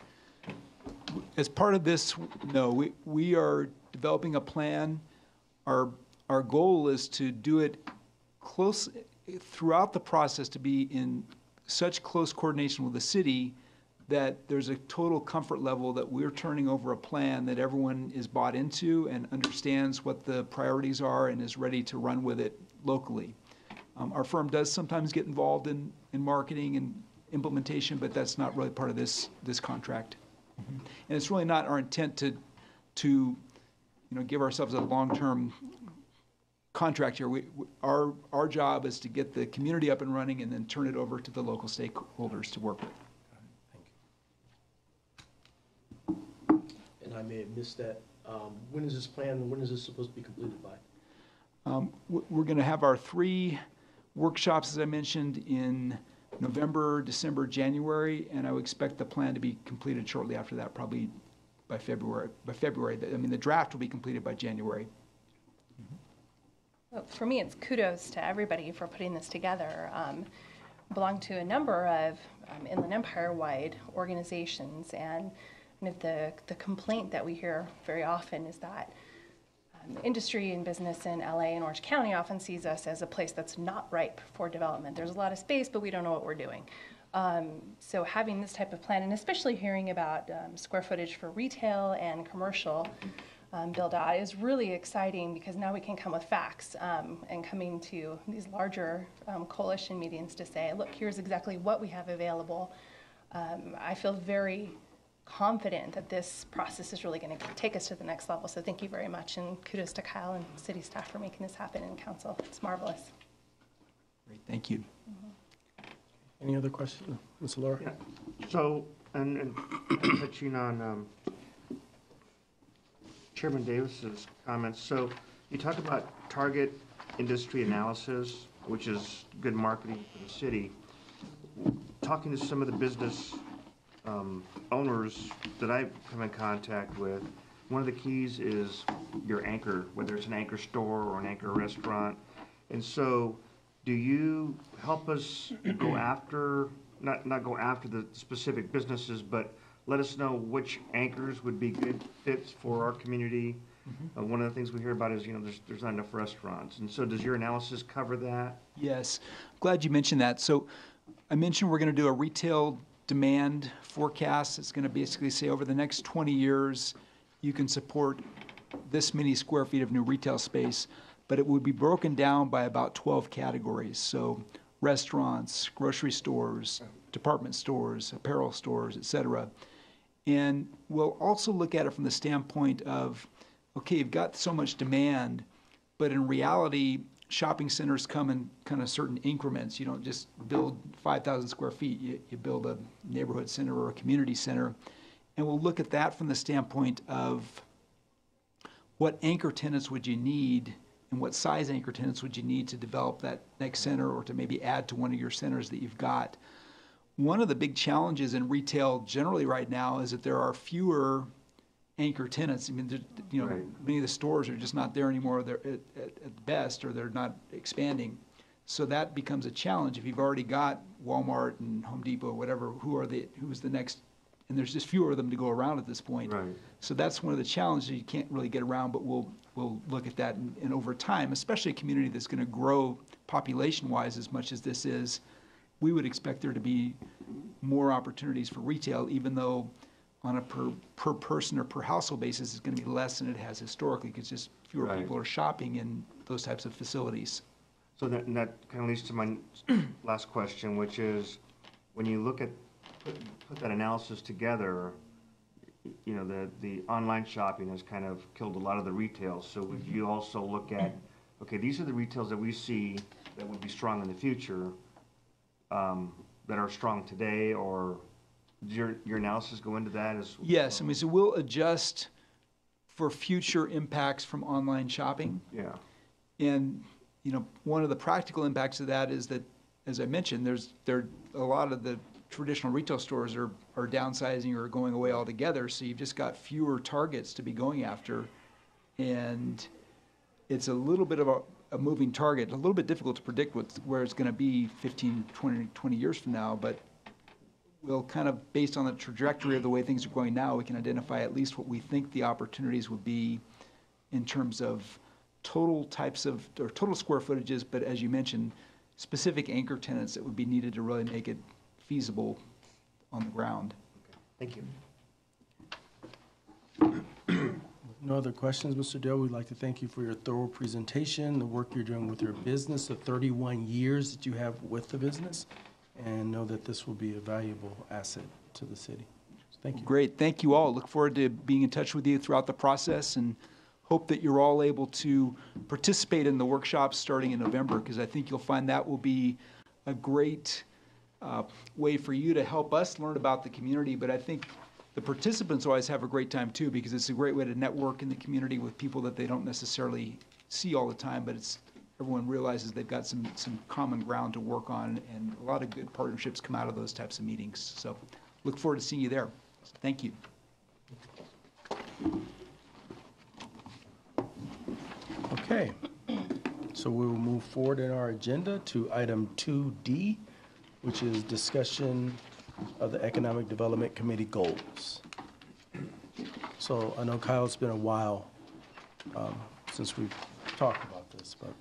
As part of this, no, we are developing a plan. Our goal is to do it close throughout the process, to be in such close coordination with the city that there's a total comfort level that we're turning over a plan that everyone is bought into and understands what the priorities are and is ready to run with it locally. Our firm does sometimes get involved in marketing and implementation, but that's not really part of this contract. And it's really not our intent to give ourselves a long-term contract here. Our job is to get the community up and running and then turn it over to the local stakeholders to work with. And I may have missed that. When is this plan, when is this supposed to be completed by? We're going to have our 3 Workshops, as I mentioned, in November, December, January, and I would expect the plan to be completed shortly after that, probably by February. I mean, the draft will be completed by January. Well, for me, it's kudos to everybody for putting this together. Belong to a number of Inland Empire-wide organizations, and one of the complaint that we hear very often is that industry and business in LA and Orange County often sees us as a place that's not ripe for development. There's a lot of space, but we don't know what we're doing. So having this type of plan, and especially hearing about square footage for retail and commercial build out, is really exciting, because now we can come with facts and coming to these larger coalition meetings to say, look, here's exactly what we have available. I feel very confident that this process is really going to take us to the next level. So thank you very much, and kudos to Kyle and city staff for making this happen in council. It's marvelous. Great, thank you. Any other questions? Ms. Laura? Yeah. So, and touching on Chairman Davis's comments, so you talk about target industry analysis, which is good marketing for the city. Talking to some of the business owners that I've come in contact with, one of the keys is your anchor, whether it's an anchor store or an anchor restaurant. And so, do you help us go after, not go after the specific businesses, but let us know which anchors would be good fits for our community? One of the things we hear about is, there's not enough restaurants. And so does your analysis cover that? Yes, glad you mentioned that. So I mentioned we're going to do a retail demand forecast. It's going to basically say over the next 20 years, you can support this many square feet of new retail space, but it would be broken down by about 12 categories. So restaurants, grocery stores, department stores, apparel stores, et cetera. And we'll also look at it from the standpoint of, okay, you've got so much demand, but in reality, shopping centers come in kind of certain increments. You don't just build 5,000 square feet. You build a neighborhood center or a community center. And we'll look at that from the standpoint of what anchor tenants would you need, and what size anchor tenants would you need to develop that next center, or to maybe add to one of your centers that you've got. One of the big challenges in retail generally right now is that there are fewer anchor tenants. I mean, Right. Many of the stores are just not there anymore. They're at best, or they're not expanding. So that becomes a challenge. If you've already got Walmart and Home Depot, whatever, who's the next? And there's just fewer of them to go around at this point. Right. So that's one of the challenges you can't really get around, but we'll look at that. And over time, especially a community that's going to grow population-wise as much as this is, we would expect there to be more opportunities for retail, even though on a per person or per household basis, it's going to be less than it has historically, because just fewer Right. people are shopping in those types of facilities. So that kind of leads to my last question, which is, when you look at, put that analysis together, the online shopping has kind of killed a lot of the retail. So would you also look at, okay, these are the retails that we see that would be strong in the future, that are strong today, or does your analysis go into that as? Yes, I mean, so we'll adjust for future impacts from online shopping. Yeah. And, one of the practical impacts of that is that, as I mentioned, a lot of the traditional retail stores are downsizing or going away altogether, so you've just got fewer targets to be going after. And it's a little bit of a moving target, a little bit difficult to predict where it's going to be 15, 20 years from now, but we'll kind of, based on the trajectory of the way things are going now, we can identify at least what we think the opportunities would be in terms of total types of, or total square footages, but as you mentioned, specific anchor tenants that would be needed to really make it feasible on the ground. Thank you. No other questions, Mr. Dale. We'd like to thank you for your thorough presentation, the work you're doing with your business, the 31 years that you have with the business, and know that this will be a valuable asset to the city. Thank you. Great. Thank you all. Look forward to being in touch with you throughout the process, and hope that you're all able to participate in the workshops starting in November, because I think you'll find that will be a great way for you to help us learn about the community. But I think the participants always have a great time too, because it's a great way to network in the community with people that they don't necessarily see all the time, but it's everyone realizes they've got some common ground to work on, and a lot of good partnerships come out of those types of meetings. So look forward to seeing you there. So thank you. Okay, so we will move forward in our agenda to item 2D, which is discussion of the Economic Development Committee goals. So I know, Kyle, it's been a while since we've talked about this, but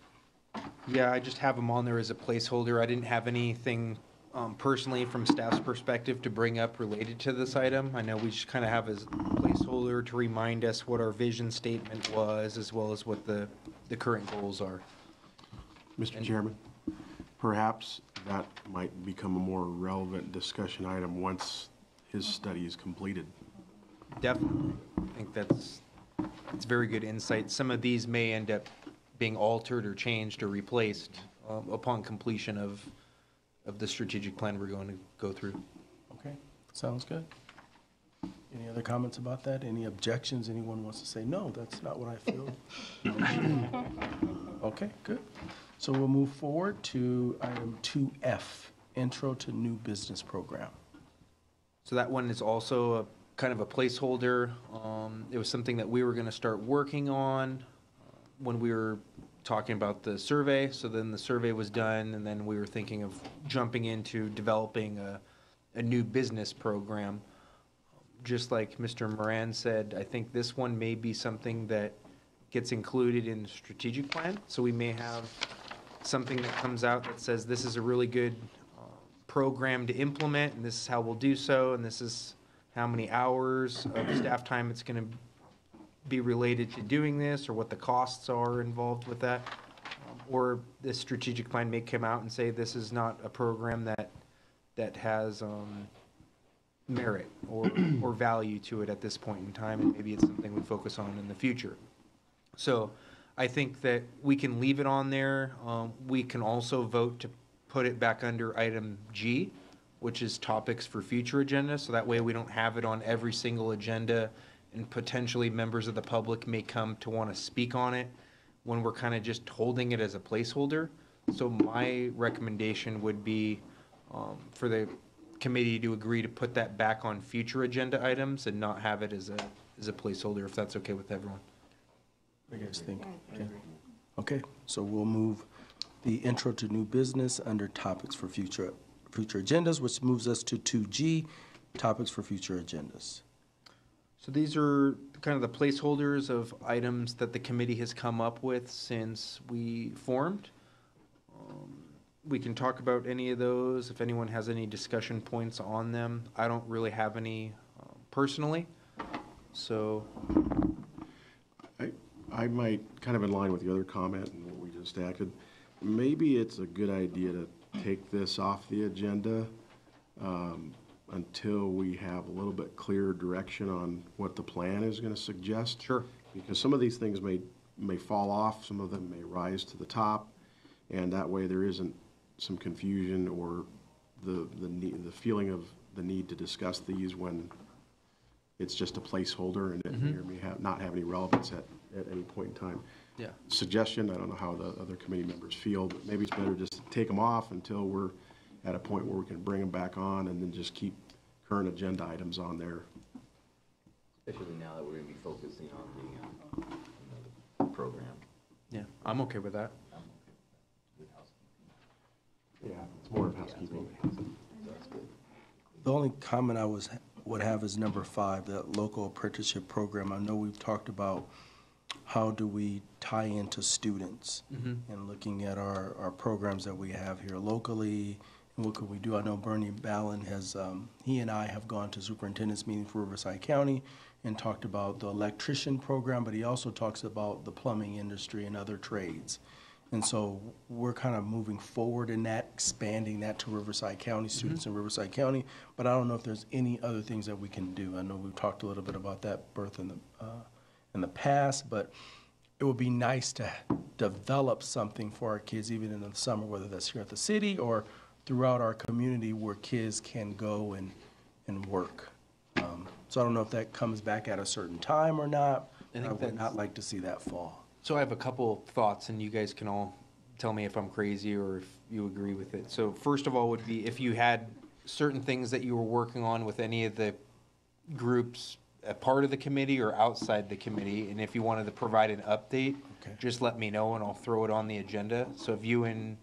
Yeah, I just have them on there as a placeholder. I didn't have anything personally from staff's perspective to bring up related to this item. I know we just kind of have as a placeholder to remind us what our vision statement was, as well as what the current goals are. Mr. Chairman, perhaps that might become a more relevant discussion item once his study is completed. Definitely. I think that's very good insight. Some of these may end up being altered or changed or replaced upon completion of the strategic plan we're going to go through. okay, sounds good. Any other comments about that? Any objections? Anyone wants to say, no, that's not what I feel? Okay, good. So we'll move forward to item 2F, Intro to New Business Program. So that one is also a kind of a placeholder. It was something that we were going to start working on when we were talking about the survey. So then the survey was done, and then we were thinking of jumping into developing a new business program. Just like Mr. Moran said, I think this one may be something that gets included in the strategic plan. So we may have something that comes out that says this is a really good program to implement, and this is how we'll do so, and this is how many hours of staff time it's going to be related to doing this, or what the costs are involved with that. Or the strategic plan may come out and say this is not a program that has merit or value to it at this point in time, and maybe it's something we focus on in the future. So I think that we can leave it on there. We can also vote to put it back under item G, which is topics for future agenda. So that way we don't have it on every single agenda, and potentially members of the public may come to want to speak on it when we're kind of just holding it as a placeholder. So my recommendation would be for the committee to agree to put that back on future agenda items and not have it as a placeholder, if that's okay with everyone. What do you guys think? Okay. Okay, so we'll move the intro to new business under topics for future agendas, which moves us to 2G, topics for future agendas. So these are kind of the placeholders of items that the committee has come up with since we formed. We can talk about any of those if anyone has any discussion points on them. I don't really have any personally, so. I might, kind of in line with the other comment and what we just acted, maybe it's a good idea to take this off the agenda until we have a little bit clearer direction on what the plan is going to suggest. Sure. Because some of these things may fall off, some of them may rise to the top, and that way there isn't some confusion or the feeling of the need to discuss these when it's just a placeholder and it may or may not have any relevance at any point in time. Yeah. Suggestion, I don't know how the other committee members feel, but maybe it's better just to take them off until we're at a point where we can bring them back on and then just keep current agenda items on there. Especially now that we're going to be focusing on the program. Yeah, I'm okay with that. Good housekeeping. Yeah, it's more of housekeeping. That's good. The only comment I would have is number 5, that local apprenticeship program. I know we've talked about how do we tie into students and looking at our programs that we have here locally, and what could we do? I know Bernie Ballin has, he and I have gone to superintendent's meetings for Riverside County and talked about the electrician program, but he also talks about the plumbing industry and other trades. And so we're kind of moving forward in that, expanding that to Riverside County, students in Riverside County, but I don't know if there's any other things that we can do. I know we've talked a little bit about that, Berth, in the past, but it would be nice to develop something for our kids, even in the summer, whether that's here at the city or throughout our community, where kids can go and work. So I don't know if that comes back at a certain time or not. I would not like to see that fall. So I have a couple thoughts, and you guys can all tell me if I'm crazy or if you agree with it. So first of all would be if you had certain things that you were working on with any of the groups, a part of the committee or outside the committee, and if you wanted to provide an update, Okay. just let me know and I'll throw it on the agenda. So if you and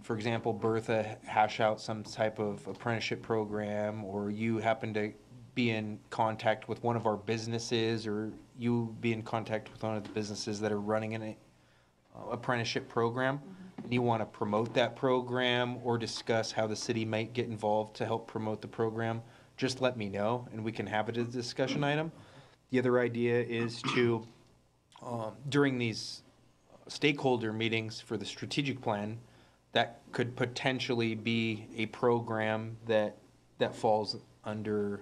for example, Bertha hash out some type of apprenticeship program, or you happen to be in contact with one of our businesses, or you be in contact with one of the businesses that are running an apprenticeship program, and you want to promote that program or discuss how the city might get involved to help promote the program, just let me know and we can have it as a discussion item. The other idea is to, during these stakeholder meetings for the strategic plan, that could potentially be a program that falls under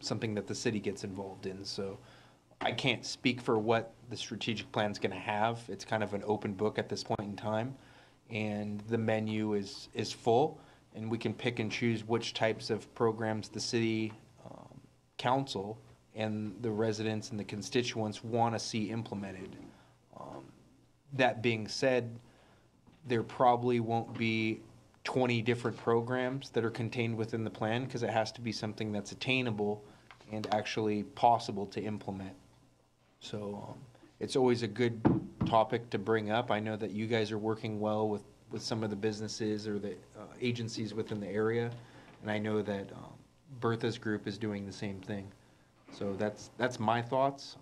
something that the city gets involved in. So I can't speak for what the strategic plan is going to have. It's kind of an open book at this point in time, and the menu is full, and we can pick and choose which types of programs the city council and the residents and the constituents want to see implemented. That being said, there probably won't be 20 different programs that are contained within the plan, because it has to be something that's attainable and actually possible to implement. So it's always a good topic to bring up. I know that you guys are working well with some of the businesses or the agencies within the area, and I know that Bertha's group is doing the same thing. So that's my thoughts.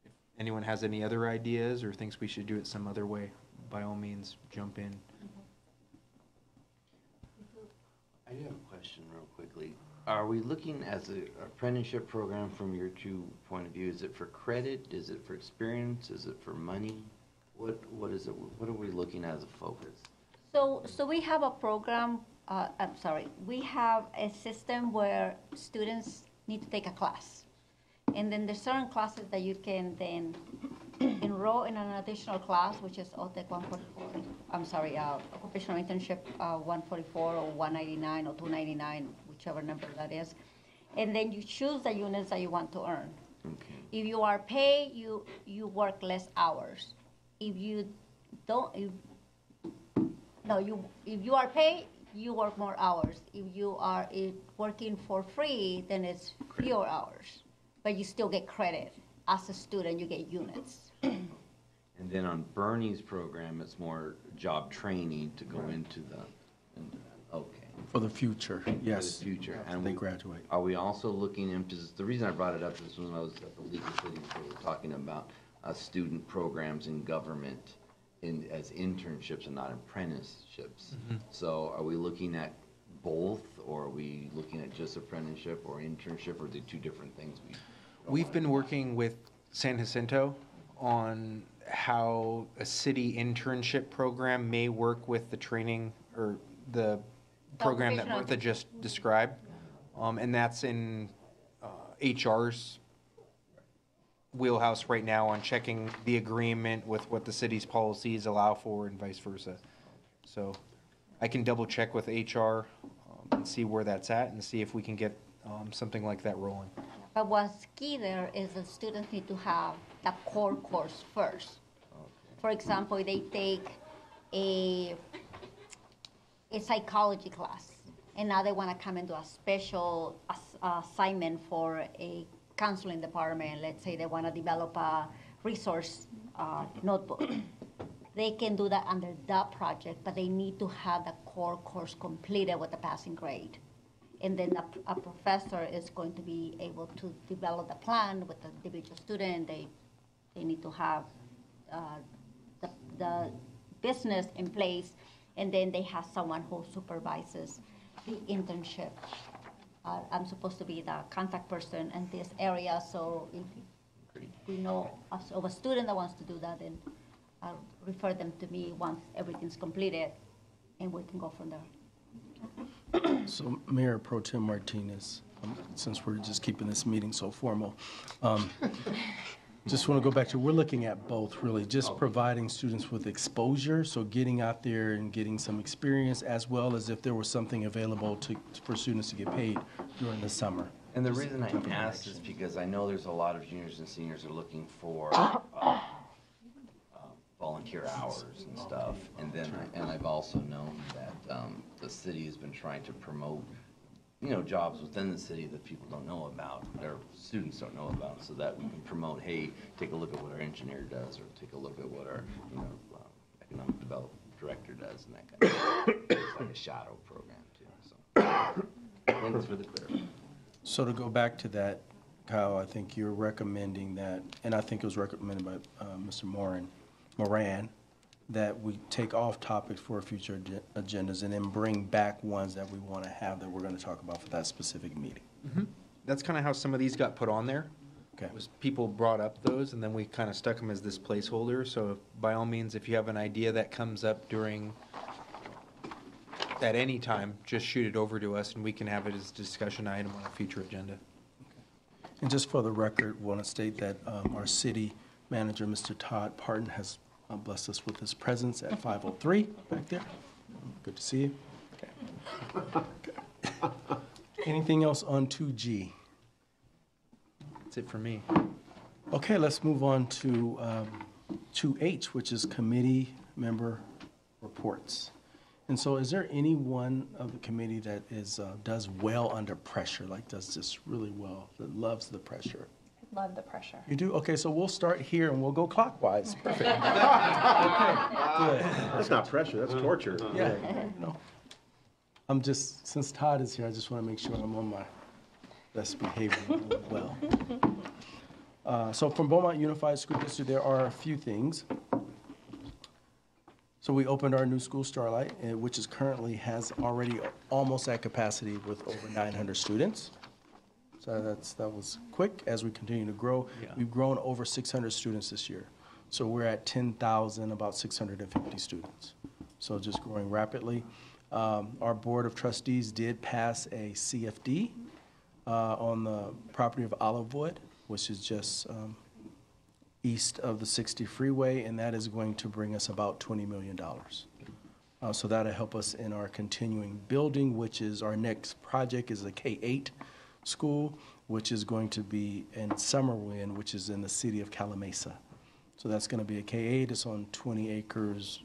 If anyone has any other ideas or thinks we should do it some other way, by all means, jump in. I do have a question real quickly. Are we looking as an apprenticeship program from your two point of view? Is it for credit? Is it for experience? Is it for money? What is it? What are we looking at as a focus? So we have a program, we have a system where students need to take a class. And then there's certain classes that you can then enroll in an additional class, which is OTEC 144, occupational internship 144 or 199 or 299, whichever number that is. And then you choose the units that you want to earn. Okay. If you are paid, you work less hours. If you don't, if you are paid, you work more hours. If you are working for free, then it's fewer hours, but you still get credit. As a student, you get units. And then on Bernie's program, it's more job training to go into the, okay. For the future, yes. For the future. After they graduate. Are we also looking into, the reason I brought it up is when I was at the League of Cities, we were talking about student programs in government as internships and not apprenticeships. So are we looking at both, or are we looking at just apprenticeship or internship, or are they two different things? We've been working with San Jacinto on how a city internship program may work with the training or the program that Bertha just described. And that's in HR's wheelhouse right now on checking the agreement with what the city's policies allow for and vice versa. So I can double check with HR and see where that's at and see if we can get something like that rolling. But what's key there is the students need to have the core course first. For example, they take a psychology class, and now they want to come into a special assignment for a counseling department. Let's say they want to develop a resource notebook. They can do that under that project, but they need to have the core course completed with a passing grade. And then a professor is going to be able to develop the plan with the individual student. They need to have the business in place, and then they have someone who supervises the internship. I'm supposed to be the contact person in this area, so if we know of a student that wants to do that, then I'll refer them to me once everything's completed, and we can go from there. So Mayor Pro Tem Martinez, since we're just keeping this meeting so formal, just want to go back to, we're looking at both really, just providing students with exposure, so getting out there and getting some experience, as well as if there was something available for students to get paid during the summer. And the reason I asked is because I know there's a lot of juniors and seniors are looking for volunteer hours and stuff. And then, I've also known that the city has been trying to promote, jobs within the city that people don't know about, their students don't know about, so that we can promote, hey, take a look at what our engineer does, or take a look at what our, economic development director does, and that kind of thing. It's like a shadow program too, so. And it's for the clear. So to go back to that, Kyle, I think you're recommending that, and I think it was recommended by Mr. Moran, that we take off topics for future agendas and then bring back ones that we want to have that we're going to talk about for that specific meeting. That's kind of how some of these got put on there. Okay. Was people brought up those, and then we kind of stuck them as this placeholder. So by all means, if you have an idea that comes up at any time, just shoot it over to us, and we can have it as a discussion item on a future agenda. And just for the record, want to state that our city manager, Mr. Todd Parton, has blessed us with his presence at 503 back there. Good to see you. Okay. Anything else on 2G? That's it for me. Okay, let's move on to 2H, which is committee member reports. And so is there anyone of the committee that does well under pressure, like does this really well, that loves the pressure? Love the pressure. You do? Okay, so we'll start here and we'll go clockwise. Perfect. Okay, good. That's not pressure, that's torture. Yeah, no. I'm just, since Todd is here, I just want to make sure I'm on my best behavior well. So from Beaumont Unified School District, there are a few things. So we opened our new school, Starlight, which is currently has already almost at capacity with over 900 students. So that was quick as we continue to grow. Yeah. We've grown over 600 students this year. So we're at 10,000, about 650 students. So just growing rapidly. Our Board of Trustees did pass a CFD on the property of Olivewood, which is just east of the 60 freeway, and that is going to bring us about $20 million. So that'll help us in our continuing building, which is our next project is a K-8 school, which is going to be in Summerlin, which is in the city of Calamasa. So that's going to be a K-8. It's on 20 acres,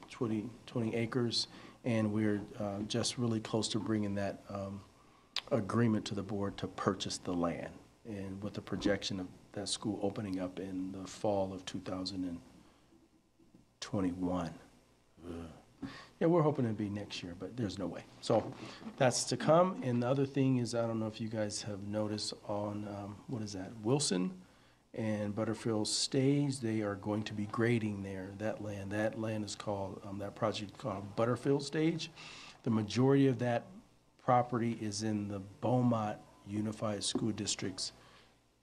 and we're just really close to bringing that agreement to the board to purchase the land, and with the projection of that school opening up in the fall of 2021. Yeah, we're hoping it'd be next year, but there's no way. So that's to come. And the other thing is, I don't know if you guys have noticed on, Wilson and Butterfield Stage, they are going to be grading there, that land. That land is called, that project is called Butterfield Stage. The majority of that property is in the Beaumont Unified School District's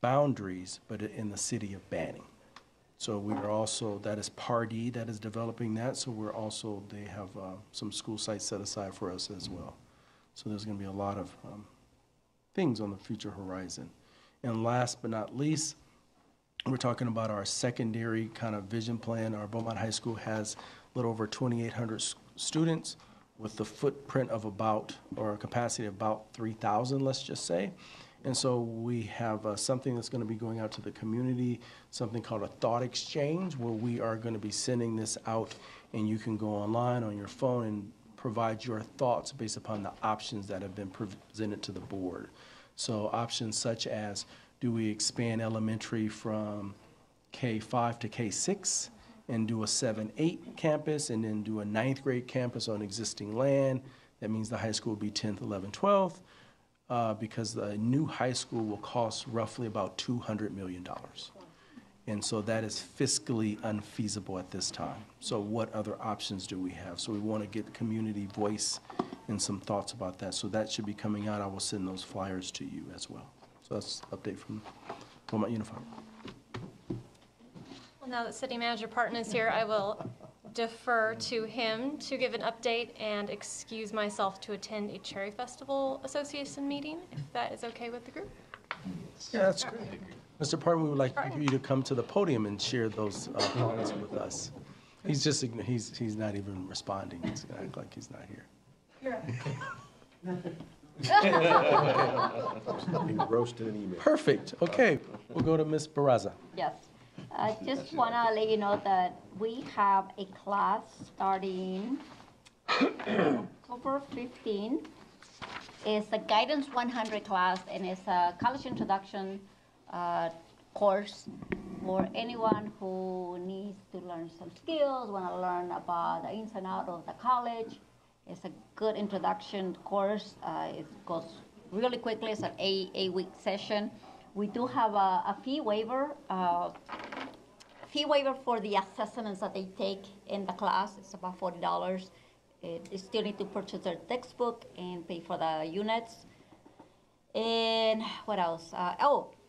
boundaries, but in the city of Banning. So we are also, that is Pardee that is developing that, so we're also, they have some school sites set aside for us as well. So there's gonna be a lot of things on the future horizon. And last but not least, we're talking about our secondary kind of vision plan. Our Beaumont High School has a little over 2,800 students with the footprint of about, or a capacity of about 3,000, let's just say. And so we have something that's going to be going out to the community, something called a thought exchange, where we are going to be sending this out, and you can go online on your phone and provide your thoughts based upon the options that have been presented to the board. So options such as, do we expand elementary from K-5 to K-6 and do a 7-8 campus and then do a 9th grade campus on existing land? That means the high school will be 10th, 11th, 12th. Because the new high school will cost roughly about $200 million. And so that is fiscally unfeasible at this time. So what other options do we have? So we want to get community voice and some thoughts about that. So that should be coming out. I will send those flyers to you as well. So that's an update from Beaumont Unified. Well, now that City Manager Parton is here, I will defer to him to give an update and excuse myself to attend a Cherry Festival Association meeting, if that is okay with the group. Yeah, that's great. Mr. Parton, we would like for you to come to the podium and share those thoughts with us. He's just, he's not even responding. He's gonna act like he's not here. Being roasted in email. Perfect. Okay, we'll go to Ms. Barraza. Yes. I just want to let you know that we have a class starting October 15. It's a Guidance 100 class, and it's a college introduction course for anyone who needs to learn some skills, want to learn about the ins and outs of the college. It's a good introduction course. It goes really quickly. It's an 8-week session. We do have a fee waiver for the assessments that they take in the class. It's about $40. They still need to purchase their textbook and pay for the units. And what else?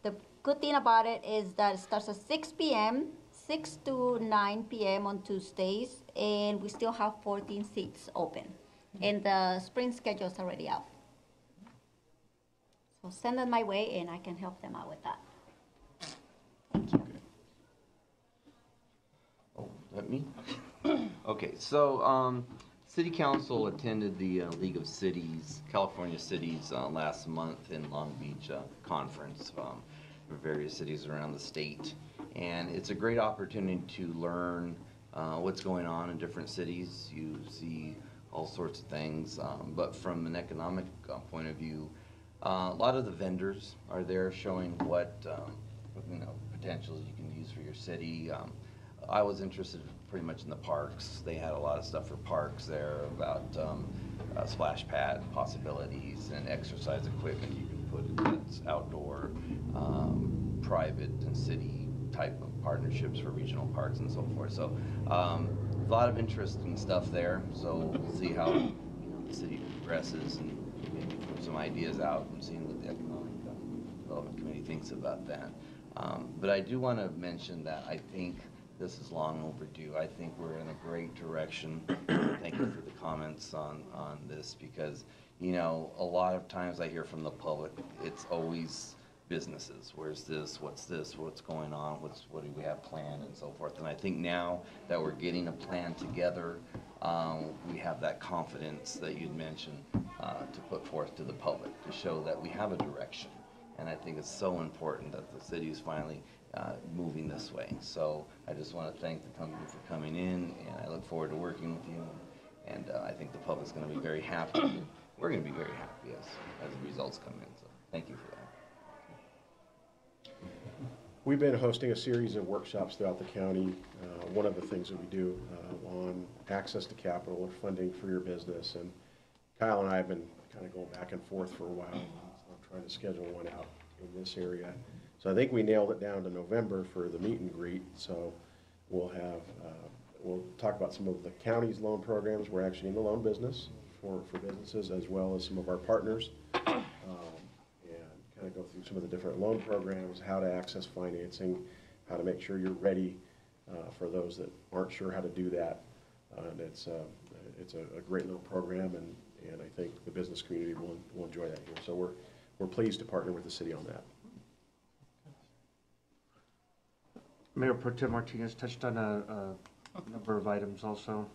The good thing about it is that it starts at 6 p.m., 6 to 9 p.m. on Tuesdays, and we still have 14 seats open. And the spring schedule is already out. So send them my way, and I can help them out with that. Thank you. Oh, is that me? Okay, so City Council attended the League of Cities, California Cities last month in Long Beach conference for various cities around the state. And it's a great opportunity to learn what's going on in different cities. You see all sorts of things, but from an economic point of view, a lot of the vendors are there showing what potentials you can use for your city. I was interested pretty much in the parks. They had a lot of stuff for parks there about splash pad possibilities and exercise equipment you can put that's outdoor, private and city type of partnerships for regional parks and so forth. So a lot of interesting stuff there. So we'll see how the city progresses and maybe throw some ideas out and seeing what the Economic Development Committee thinks about that. But I do want to mention that I think this is long overdue. I think we're in a great direction. Thank you for the comments on this because, a lot of times I hear from the public, it's always businesses. Where's this? What's going on? What do we have planned and so forth? And I think now that we're getting a plan together, we have that confidence that you'd mentioned to put forth to the public to show that we have a direction. And I think it's so important that the city is finally moving this way. So I just want to thank the company for coming in, and I look forward to working with you. And I think the public's going to be very happy. We're going to be very happy as the results come in. So thank you for that. We've been hosting a series of workshops throughout the county. One of the things that we do on access to capital or funding for your business. And Kyle and I have been kind of going back and forth for a while. I'm trying to schedule one out in this area. So I think we nailed it down to November for the meet and greet. So we'll talk about some of the county's loan programs. We're actually in the loan business for businesses, as well as some of our partners, and kind of go through some of the different loan programs, how to access financing, how to make sure you're ready for those that aren't sure how to do that. And it's a great little program, and I think the business community will enjoy that here. So we're pleased to partner with the city on that. Mayor Pro Tem Martinez touched on a number of items also,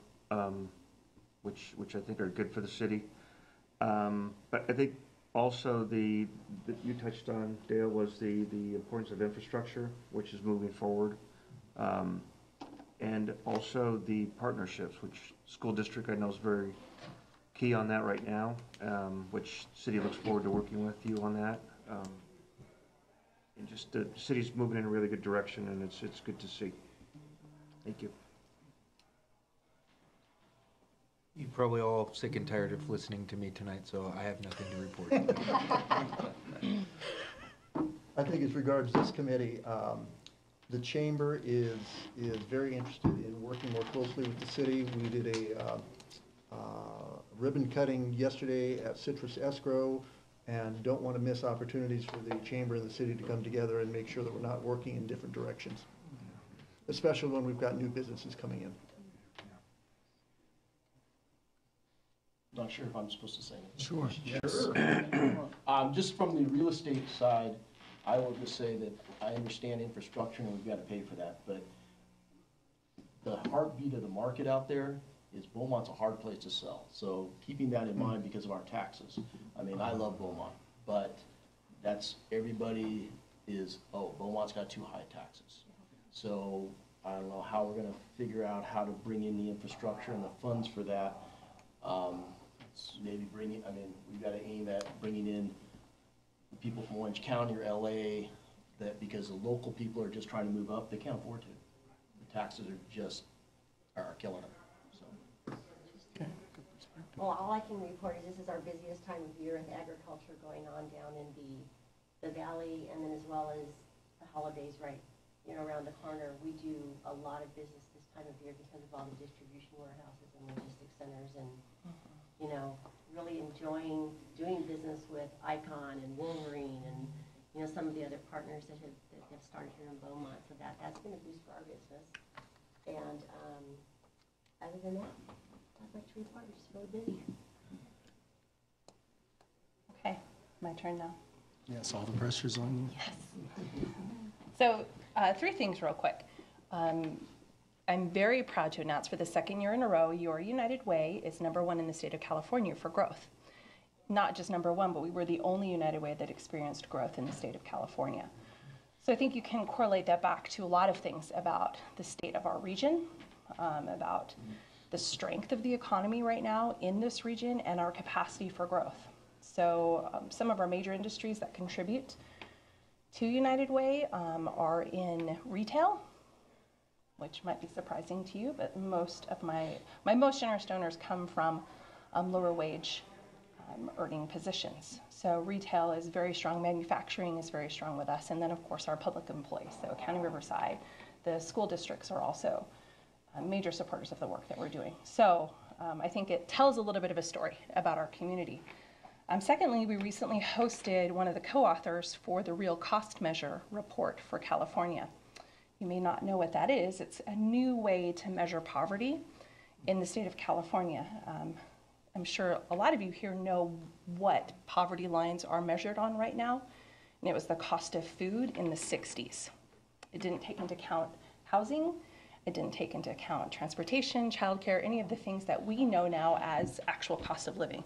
which I think are good for the city. But I think also that you touched on, Dale, was the importance of infrastructure, which is moving forward. And also the partnerships, which school district I know is very key on that right now, which city looks forward to working with you on that. And just the city's moving in a really good direction, and it's good to see. Thank you. You're probably all sick and tired of listening to me tonight, so I have nothing to report. I think as regards this committee, the chamber is very interested in working more closely with the city. We did a ribbon cutting yesterday at Citrus Escrow, and don't want to miss opportunities for the chamber and the city to come together and make sure that we're not working in different directions, especially when we've got new businesses coming in. Not sure if I'm supposed to say anything. Sure. Sure. Just from the real estate side, I will just say that I understand infrastructure and we've got to pay for that, but the heartbeat of the market out there is Beaumont's a hard place to sell. So keeping that in mind because of our taxes. I mean, I love Beaumont, but everybody is, Beaumont's got too high taxes. So I don't know how we're gonna figure out how to bring in the infrastructure and the funds for that. Maybe we've gotta aim at bringing in people from Orange County or LA, that because the local people are just trying to move up, they can't afford to. The taxes are killing them, so. Well, all I can report is this is our busiest time of year in agriculture going on down in the valley, and then as well as the holidays around the corner. We do a lot of business this time of year because of all the distribution warehouses and logistics centers, and really enjoying doing business with Icon and Wolverine and some of the other partners that have started here in Beaumont. So that's been a boost for our business. And other than that, I'd like to report we're just really busy. Okay, my turn now. Yes, all the pressure's on you. Yes. So 3 things real quick. I'm very proud to announce for the 2nd year in a row, your United Way is #1 in the state of California for growth. Not just #1, but we were the only United Way that experienced growth in the state of California. So I think you can correlate that back to a lot of things about the state of our region, about the strength of the economy right now in this region, and our capacity for growth. So some of our major industries that contribute to United Way are in retail, which might be surprising to you, but most of my most generous donors come from lower wage earning positions. So retail is very strong, manufacturing is very strong with us, and then of course our public employees, so County Riverside, the school districts are also major supporters of the work that we're doing. So I think it tells a little bit of a story about our community. Secondly, we recently hosted one of the co-authors for the Real Cost Measure report for California. You may not know what that is. It's a new way to measure poverty in the state of California. I'm sure a lot of you here know what poverty lines are measured on right now, and it was the cost of food in the 60s. It didn't take into account housing, it didn't take into account transportation, childcare, any of the things that we know now as actual cost of living.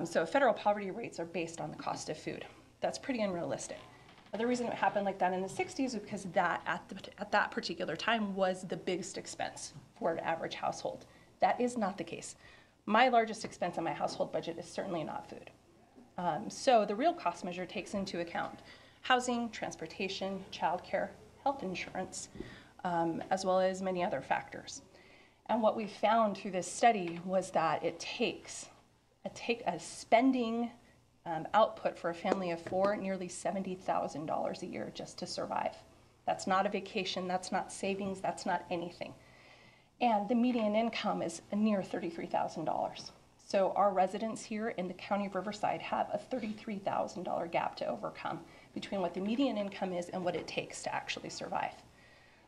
So federal poverty rates are based on the cost of food. That's pretty unrealistic. The reason it happened like that in the 60s is because that at that particular time was the biggest expense for an average household. That is not the case. My largest expense in my household budget is certainly not food. So the real cost measure takes into account housing, transportation, childcare, health insurance, as well as many other factors. And what we found through this study was that it takes a spending output for a family of 4, nearly $70,000 a year just to survive. That's not a vacation, that's not savings, that's not anything. And the median income is near $33,000. So our residents here in the County of Riverside have a $33,000 gap to overcome between what the median income is and what it takes to actually survive.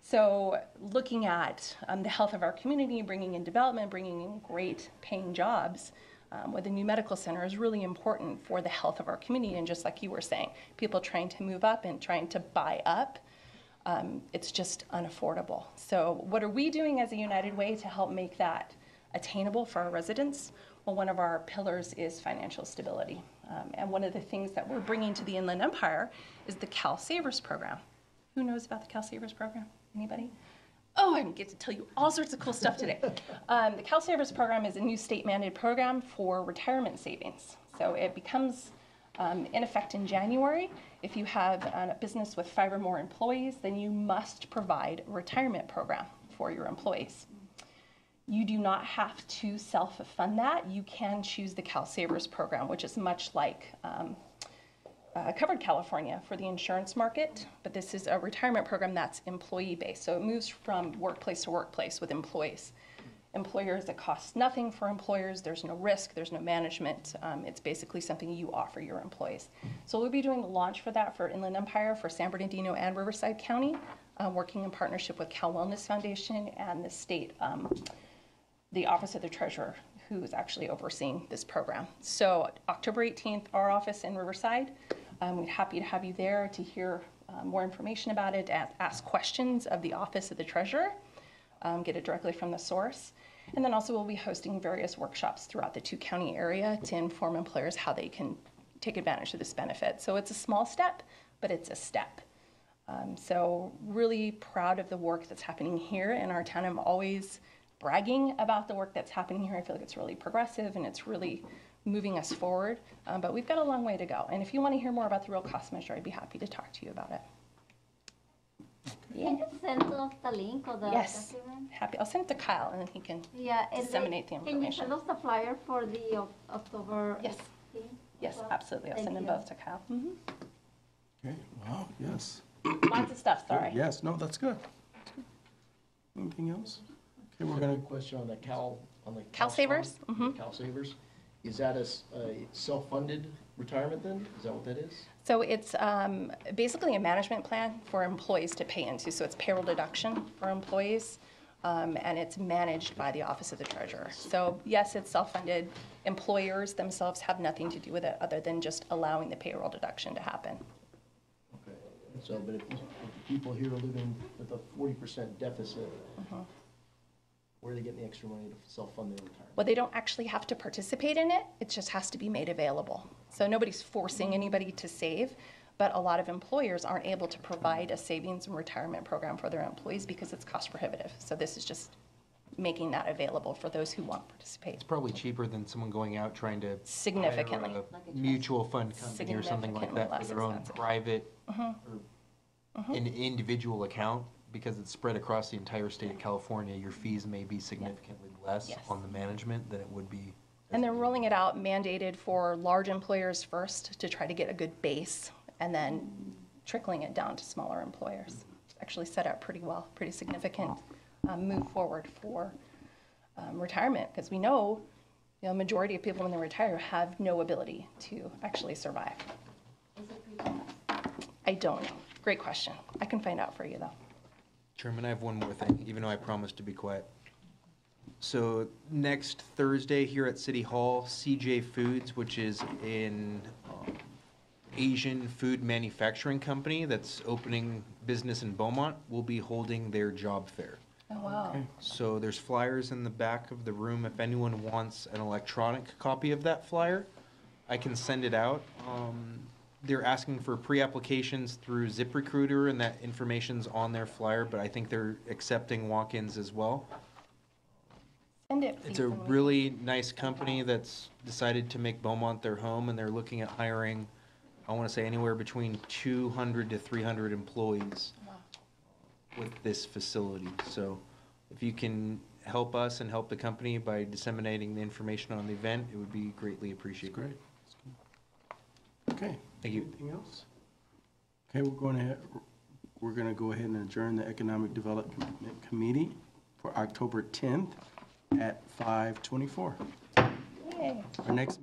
So looking at the health of our community, bringing in development, bringing in great paying jobs, with a new medical center is really important for the health of our community. And just like you were saying, people trying to move up and trying to buy up, it's just unaffordable. So what are we doing as a United Way to help make that attainable for our residents? Well, one of our pillars is financial stability. And one of the things that we're bringing to the Inland Empire is the Cal Savers program. Who knows about the Cal Savers program? Anybody? Oh, I get to tell you all sorts of cool stuff today. The Cal Savers program is a new state-mandated program for retirement savings. So it becomes in effect in January. If you have a business with 5 or more employees, then you must provide a retirement program for your employees. You do not have to self-fund that. You can choose the Cal Savers program, which is much like Covered California for the insurance market, but this is a retirement program that's employee-based. So it moves from workplace to workplace with employees. Employers, it costs nothing for employers. There's no risk, there's no management. It's basically something you offer your employees. So we'll be doing the launch for that for Inland Empire, for San Bernardino and Riverside County, working in partnership with Cal Wellness Foundation and the state, the Office of the Treasurer, who is actually overseeing this program. So October 18th, our office in Riverside, we're happy to have you there to hear more information about it, ask questions of the Office of the Treasurer, get it directly from the source. And then also we'll be hosting various workshops throughout the 2-county area to inform employers how they can take advantage of this benefit. So it's a small step, but it's a step. So really proud of the work that's happening here in our town. I'm always bragging about the work that's happening here. I feel like it's really progressive and it's really moving us forward. But we've got a long way to go. And if you want to hear more about the real cost measure, I'd be happy to talk to you about it. Can you send us the link or the Yes, document? happy. I'll send it to Kyle and then he can Yeah, and disseminate the Can you information. send us the flyer for the October Yes. 18th? Yes, Well, absolutely. I'll thank send them you. both to Kyle. Mhm. Okay, wow, yes. Lots of stuff, sorry. Yes, no, that's good. Anything else? Okay, we're Got gonna, a question on the Cal Savers? fund, Cal Savers. Is that a self-funded retirement then? Is that what that is? So it's basically a management plan for employees to pay into. So it's payroll deduction for employees, and it's managed by the Office of the Treasurer. So yes, it's self-funded. Employers themselves have nothing to do with it other than just allowing the payroll deduction to happen. Okay. So, but if the people here are living with a 40% deficit, where are they getting the extra money to self-fund their retirement? Well, they don't actually have to participate in it. It just has to be made available. So nobody's forcing anybody to save, but a lot of employers aren't able to provide a savings and retirement program for their employees because it's cost prohibitive. So this is just making that available for those who want to participate. It's probably cheaper than someone going out trying to Significantly. hire a mutual fund company or something like Significantly that for less their own expensive. private or an individual account, because it's spread across the entire state of California. Your fees may be significantly less Yes. on the management than it would be. And they're rolling it out mandated for large employers first to try to get a good base and then trickling it down to smaller employers. It's actually set up pretty well, pretty significant move forward for retirement because we know, majority of people when they retire have no ability to actually survive. Is it pre-tax? I don't know. Great question. I can find out for you though. Chairman, I have one more thing, even though I promised to be quiet. So next Thursday here at City Hall, CJ Foods, which is an Asian food manufacturing company that's opening business in Beaumont, will be holding their job fair. Oh, wow. So there's flyers in the back of the room. If anyone wants an electronic copy of that flyer, I can send it out. They're asking for pre-applications through ZipRecruiter, and that information's on their flyer, but I think they're accepting walk-ins as well. Send it, It's please, a and we- really nice company that's decided to make Beaumont their home, and they're looking at hiring, I want to say anywhere between 200 to 300 employees with this facility. So if you can help us and help the company by disseminating the information on the event, it would be greatly appreciated. great. Okay. Thank you. Anything else? Okay, we're gonna go ahead and adjourn the Economic Development Committee for October 10th at 5:24. Yay. Our next